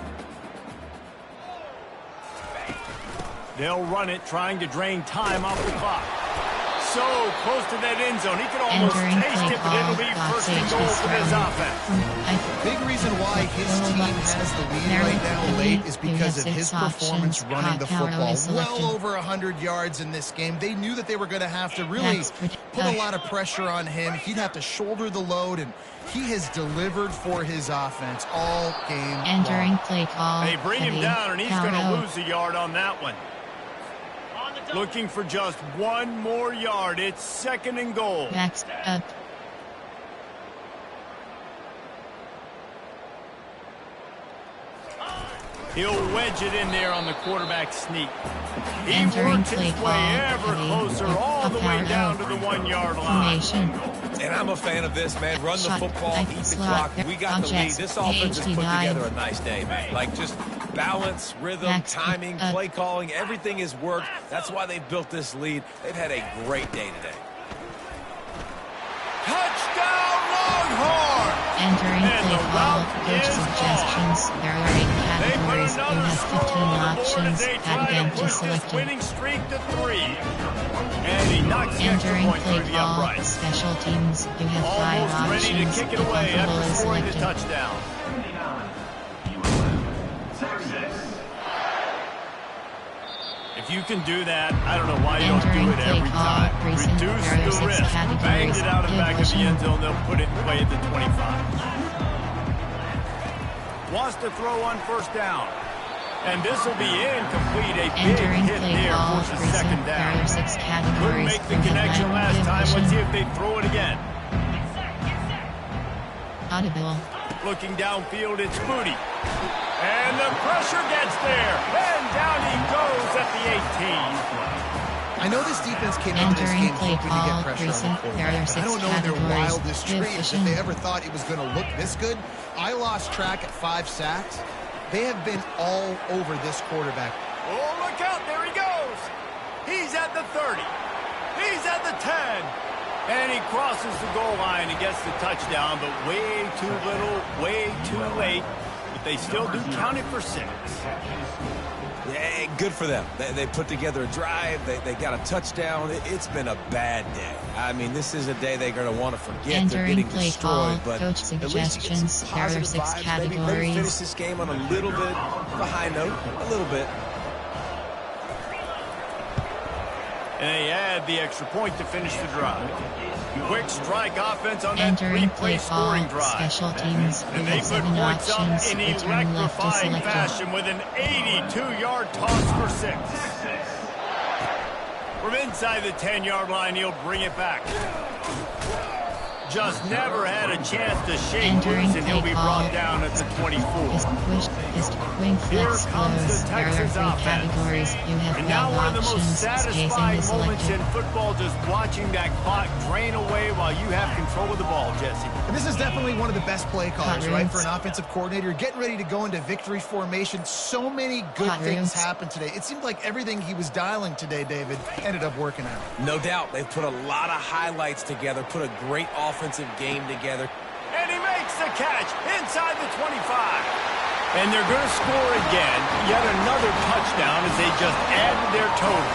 Speaker 1: They'll run it, trying to drain time off the clock. So close to that end zone. He could almost taste it, but it'll be first and goal for his offense.
Speaker 2: Big reason why his team has the lead right now late is because of his performance running the football. Well over 100 yards in this game. They knew that they were going to have to really put a lot of pressure on him. He'd have to shoulder the load, and he has delivered for his offense all game long.
Speaker 4: Play call.
Speaker 1: They bring him down, and he's going to lose a yard on that one. Looking for just one more yard. It's second and goal.
Speaker 4: Backs up.
Speaker 1: He'll wedge it in there on the quarterback sneak. He
Speaker 4: Entering
Speaker 1: works his way ever closer, all the way down to the 1-yard line.
Speaker 3: And I'm a fan of this, man. Run the football, eat the clock. We got the lead. This offense has put together a nice day, man. Like, just balance, rhythm, timing, play calling, everything has worked. That's why they've built this lead. They've had a great day today.
Speaker 1: Touchdown, Longhorn!
Speaker 4: Entering play call, coach suggestions. There are 8 categories. You have 15 options. Add again to select
Speaker 1: winning streak to 3. And he knocks the extra
Speaker 4: Entering
Speaker 1: point
Speaker 4: play
Speaker 1: through the
Speaker 4: call,
Speaker 1: upright.
Speaker 4: special teams. You have 5
Speaker 1: Almost
Speaker 4: options.
Speaker 1: ready to kick it away after scoring the
Speaker 4: selected.
Speaker 1: touchdown. If you can do that, I don't know why you don't do it every time. Reduce the risk. Banged it out of the back of the end zone. They'll put it away at the 25. Wants to throw on first down. And this will be incomplete. A big hit there for the second down. Couldn't make the connection last time. Let's see if they throw it again.
Speaker 4: Audible.
Speaker 1: Looking downfield, it's Moody. And the pressure gets there. And down he goes at the 18.
Speaker 2: I know this defense came into this game hoping to get pressure on the quarterback. I don't know their wildest dreams if they ever thought it was going to look this good. I lost track at 5 sacks. They have been all over this quarterback.
Speaker 1: Oh, look out. There he goes. He's at the 30. He's at the 10. And he crosses the goal line and gets the touchdown, but way too little, way too late. But they still do count it for 6.
Speaker 3: Yeah, good for them. They put together a drive. They got a touchdown. It's been a bad day. I mean, this is a day they're going to want to forget. They're getting destroyed, but
Speaker 4: coach suggestions. There are 6 categories.
Speaker 3: Maybe finish this game on a little bit of a high note, a little bit.
Speaker 1: And they add the extra point to finish the drive. Quick strike offense on that
Speaker 4: Entering
Speaker 1: 3-play scoring drive.
Speaker 4: Special teams.
Speaker 1: And they put points up in electrifying fashion with an 82-yard toss for 6. From inside the 10-yard line, he'll bring it back. Just never had a chance to shake loose, and he'll be brought down at the 24. Here comes the Texas offense. And now one of the most satisfying moments in football, just watching that clock drain away while you have control of the ball, Jesse.
Speaker 2: And this is definitely one of the best play callers, right, for an offensive coordinator. Getting ready to go into victory formation. So many good things happened today. It seemed like everything he was dialing today, David, ended up working out.
Speaker 3: No doubt. They've put a lot of highlights together, put a great offensive game together.
Speaker 1: And he makes the catch inside the 25. And they're going to score again. Yet another touchdown as they just add to their total.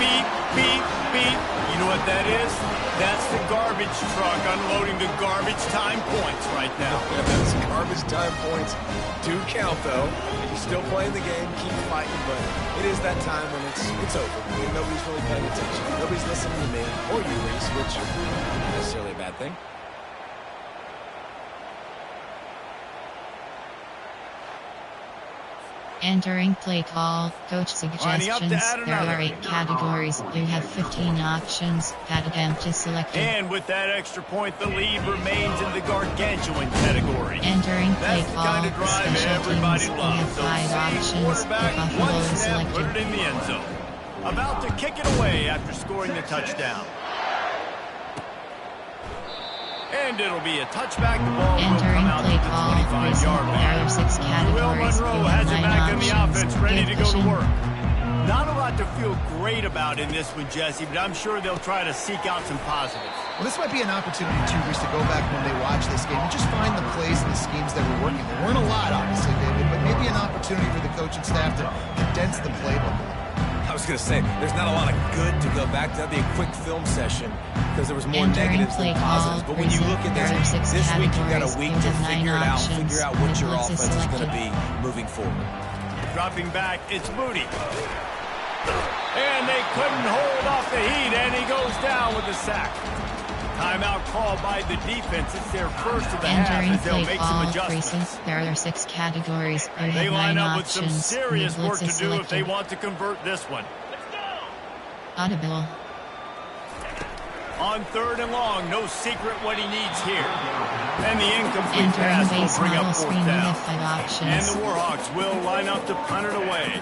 Speaker 1: Beep, beep, beep. You know what that is? That's the garbage truck unloading the garbage time points right now.
Speaker 3: Those garbage time points do count, though. You're still playing the game, keep fighting, but it is that time when it's over. And nobody's really paying attention. Nobody's listening to me or you, Reese, which isn't necessarily a bad thing.
Speaker 4: Entering play call, coach suggestions. There are 8 categories. You have 15 options. That attempt is selected.
Speaker 1: And with that extra point, the lead remains in the gargantuan category.
Speaker 4: Entering play
Speaker 1: That's the
Speaker 4: call,
Speaker 1: kind of drive
Speaker 4: special
Speaker 1: everybody
Speaker 4: teams. You
Speaker 1: loves.
Speaker 4: have
Speaker 1: So
Speaker 4: 5 options.
Speaker 1: quarterback,
Speaker 4: Buffalo
Speaker 1: one
Speaker 4: is
Speaker 1: snap, put
Speaker 4: selected.
Speaker 1: it in the end zone. About to kick it away after scoring the touchdown. And it'll be a touchback. The ball will
Speaker 4: Entering
Speaker 1: come out
Speaker 4: play
Speaker 1: to the
Speaker 4: call,
Speaker 1: 25-yard
Speaker 4: there are
Speaker 1: line.
Speaker 4: 6
Speaker 1: Will
Speaker 4: categories.
Speaker 1: Monroe
Speaker 4: You
Speaker 1: has
Speaker 4: have
Speaker 1: it
Speaker 4: 9
Speaker 1: back in the
Speaker 4: options.
Speaker 1: offense, ready
Speaker 4: Give
Speaker 1: to go to
Speaker 4: vision.
Speaker 1: work. Not a lot to feel great about in this one, Jesse, but I'm sure they'll try to seek out some positives.
Speaker 2: Well, this might be an opportunity, too, Reese, to go back when they watch this game and just find the plays and the schemes that were working. There weren't a lot, obviously, David, but maybe an opportunity for the coaching staff to condense the playbook.
Speaker 3: I was going to say, there's not a lot of good to go back to. That'd be a quick film session because there was more negatives than positives. But when you look at this week you got a week to figure out what your offense is going to be moving forward.
Speaker 1: Dropping back, it's Moody. And they couldn't hold off the heat, and he goes down with a sack. Timeout called by the defense. It's their first of the half
Speaker 4: Entering
Speaker 1: as they'll
Speaker 4: play
Speaker 1: make some
Speaker 4: call,
Speaker 1: adjustments.
Speaker 4: Reese. There are 6 categories. You
Speaker 1: They
Speaker 4: have
Speaker 1: line
Speaker 4: 9
Speaker 1: up with some
Speaker 4: options.
Speaker 1: serious
Speaker 4: Blitz
Speaker 1: work to
Speaker 4: is
Speaker 1: do if they
Speaker 4: selected.
Speaker 1: want to convert this one.
Speaker 4: Audible.
Speaker 1: On 3rd and long, no secret what he needs here. And the incomplete
Speaker 4: Entering
Speaker 1: pass
Speaker 4: base
Speaker 1: will bring
Speaker 4: model
Speaker 1: up 4th
Speaker 4: screen. You
Speaker 1: down.
Speaker 4: have 5 options.
Speaker 1: And the Warhawks will line up to punt it away.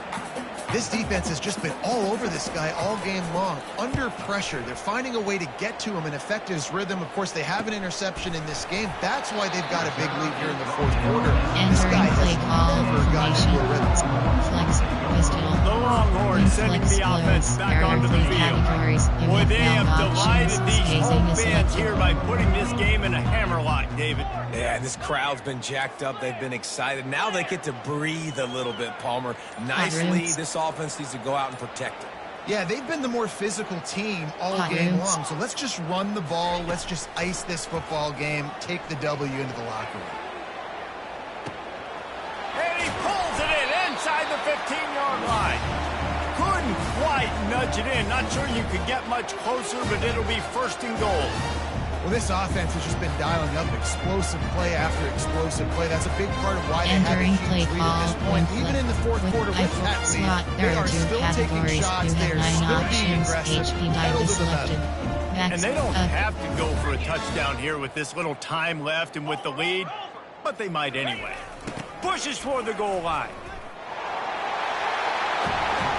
Speaker 2: This defense has just been all over this guy all game long. Under pressure, they're finding a way to get to him and affect his rhythm. Of course, they have an interception in this game. That's why they've got a big lead here in the 4th quarter. This guy
Speaker 4: Entering play
Speaker 2: has
Speaker 4: call,
Speaker 2: never gotten
Speaker 4: formation.
Speaker 2: to a rhythm.
Speaker 4: Flex, pistol.
Speaker 1: The Longhorns sending
Speaker 4: Flex
Speaker 1: the offense
Speaker 4: close.
Speaker 1: back
Speaker 4: There are
Speaker 1: onto the
Speaker 4: 3
Speaker 1: field.
Speaker 4: categories. You
Speaker 1: Boy,
Speaker 4: have
Speaker 1: they
Speaker 4: 12
Speaker 1: have
Speaker 4: options.
Speaker 1: delighted these
Speaker 4: Spacing
Speaker 1: home
Speaker 4: is
Speaker 1: fans
Speaker 4: selected.
Speaker 1: here by putting this game in a hammerlock, David.
Speaker 3: Yeah, this crowd's been jacked up. They've been excited. Now they get to breathe a little bit, Palmer. Nicely, this offense needs to go out and protect it.
Speaker 2: Yeah, they've been the more physical team all
Speaker 4: Hot
Speaker 2: game
Speaker 4: roots.
Speaker 2: long. So let's just run the ball. Let's just ice this football game. Take the W into the locker room.
Speaker 1: And he pulls it in inside the 15-yard line. Couldn't quite nudge it in. Not sure you could get much closer, but it'll be 1st and goal.
Speaker 2: Well, this offense has just been dialing up explosive play after explosive play. That's a big part of why they have a
Speaker 4: Entering
Speaker 2: huge
Speaker 4: play
Speaker 2: lead at
Speaker 4: call,
Speaker 2: this point.
Speaker 4: one
Speaker 2: Even in the 4th quarter with that lead,
Speaker 4: slot.
Speaker 2: they
Speaker 4: There
Speaker 2: are
Speaker 4: are 2
Speaker 2: still taking
Speaker 4: categories.
Speaker 2: shots.
Speaker 4: You
Speaker 2: They
Speaker 4: have
Speaker 2: are
Speaker 4: 9
Speaker 2: still being
Speaker 4: options.
Speaker 2: aggressive.
Speaker 4: HP
Speaker 2: Pedal
Speaker 4: dive
Speaker 2: to
Speaker 4: is
Speaker 2: the metal.
Speaker 4: selected.
Speaker 1: And they don't
Speaker 4: Up.
Speaker 1: have to go for a touchdown here with this little time left and with the lead, but they might anyway. Pushes for the goal line.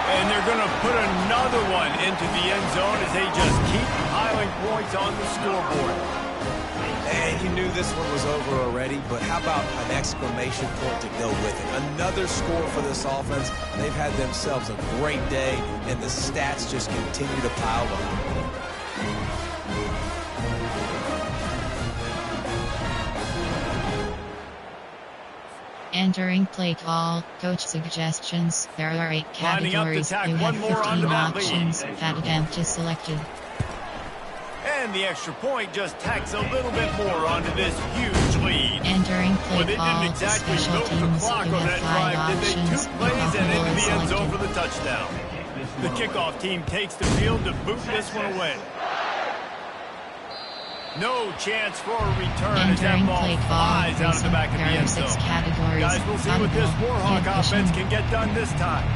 Speaker 1: And they're going to put another one into the end zone as they just keep piling points on the scoreboard.
Speaker 3: And you knew this one was over already, but how about an exclamation point to go with it? Another score for this offense. They've had themselves a great day, and the stats just continue to pile on.
Speaker 4: Entering play call, coach suggestions. There are 8
Speaker 1: Lining up to
Speaker 4: categories.
Speaker 1: tack
Speaker 4: You
Speaker 1: one
Speaker 4: have
Speaker 1: more
Speaker 4: 15
Speaker 1: onto that lead.
Speaker 4: options. That attempt is selected.
Speaker 1: And the extra point just tacks a little bit more onto this huge lead.
Speaker 4: Entering
Speaker 1: Well,
Speaker 4: play
Speaker 1: they
Speaker 4: call,
Speaker 1: didn't exactly
Speaker 4: special
Speaker 1: milk the
Speaker 4: teams.
Speaker 1: clock
Speaker 4: You
Speaker 1: on
Speaker 4: have
Speaker 1: that
Speaker 4: 5
Speaker 1: drive, did they?
Speaker 4: options.
Speaker 1: 2 plays and into the end zone for
Speaker 4: Selected.
Speaker 1: the touchdown. The kickoff team takes the field to boot this one away. No chance for a return as that
Speaker 4: Entering
Speaker 1: ball
Speaker 4: play call,
Speaker 1: flies out of the back of the
Speaker 4: there are
Speaker 1: end
Speaker 4: 6
Speaker 1: zone.
Speaker 4: categories.
Speaker 1: Guys, we'll see what this
Speaker 4: Audible,
Speaker 1: Warhawk
Speaker 4: give
Speaker 1: offense
Speaker 4: vision.
Speaker 1: can get done this time.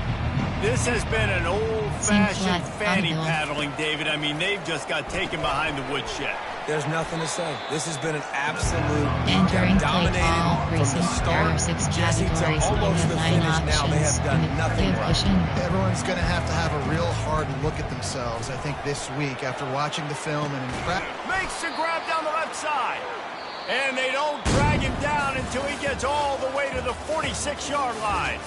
Speaker 1: This has been an old-fashioned
Speaker 4: flat,
Speaker 1: fanny
Speaker 4: audible.
Speaker 1: paddling, David. I mean, they've just got taken behind the woodshed.
Speaker 3: There's nothing to say. This has been an absolute
Speaker 4: Entering play
Speaker 3: dominated
Speaker 4: call,
Speaker 3: from the
Speaker 4: racing. There
Speaker 3: start,
Speaker 4: are 6
Speaker 3: Jesse, to
Speaker 4: categories. You
Speaker 3: almost
Speaker 4: have
Speaker 3: the
Speaker 4: 9
Speaker 3: finish
Speaker 4: options.
Speaker 3: now. They have done nothing
Speaker 4: Give
Speaker 3: right.
Speaker 4: vision.
Speaker 2: Everyone's going to have a real hard look at themselves, I think, this week after watching the film and in practice.
Speaker 1: Makes the grab down the left side. And they don't drag him down until he gets all the way to the 46-yard line.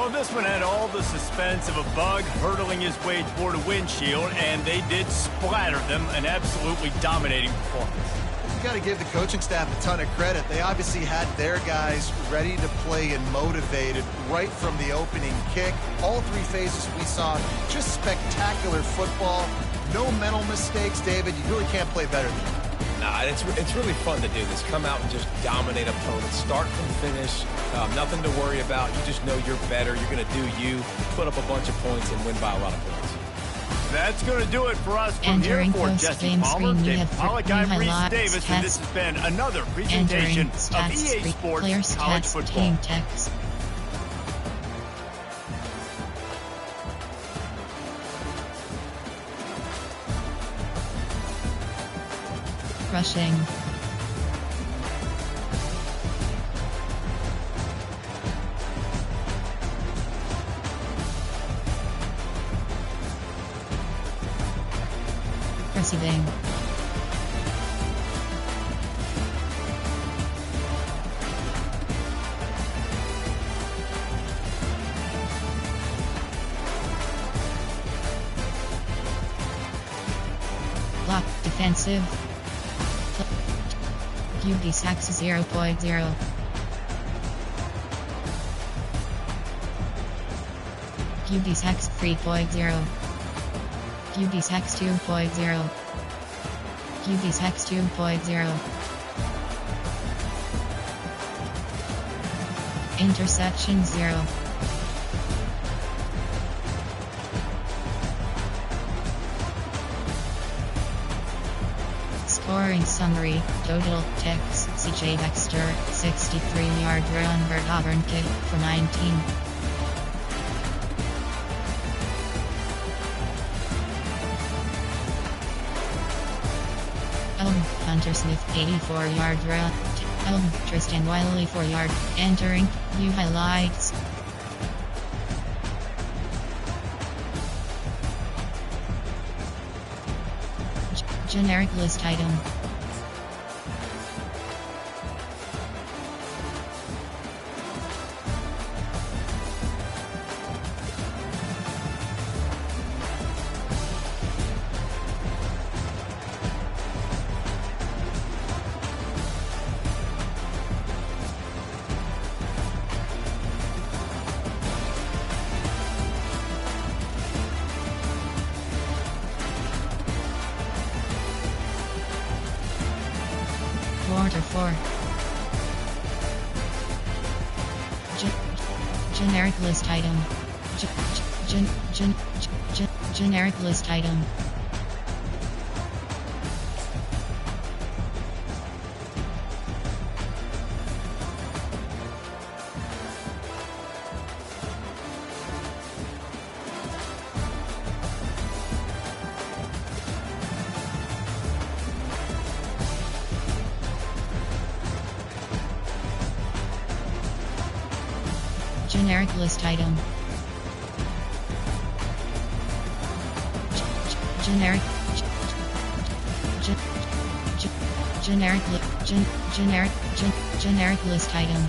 Speaker 1: Well, this one had all the suspense of a bug hurtling his way toward a windshield, and they did splatter them. An absolutely dominating performance.
Speaker 2: You got to give the coaching staff a ton of credit. They obviously had their guys ready to play and motivated right from the opening kick. All three phases we saw, just spectacular football. No mental mistakes, David. You really can't play better than that.
Speaker 3: Nah, it's really fun to do this. Come out and just dominate opponents. Start from finish. Nothing to worry about. You just know you're better. You're going to do you, put up a bunch of points, and win by a lot of points.
Speaker 1: That's going to do it for us from
Speaker 4: Entering
Speaker 1: here for Jesse Palmer, Dave Pollack, I'm Reese Davis, and this has been another presentation of EA Sports College Football.
Speaker 4: Rushing. Receiving. Block. Defensive. QB sacks 0.0. QB sacks 3.0. QB sacks 2.0. QB sacks 2.0. Interception 0. Scoring summary, total, Tex, CJ Dexter, 63-yard run for Auburn kick for 19. Hunter Smith, 84-yard run. Tristan Wiley, 4-yard. Entering, view highlights. Generic list item. Quarter 4. Generic list item. Generic list item. Generic list item. Generic. Generic list item.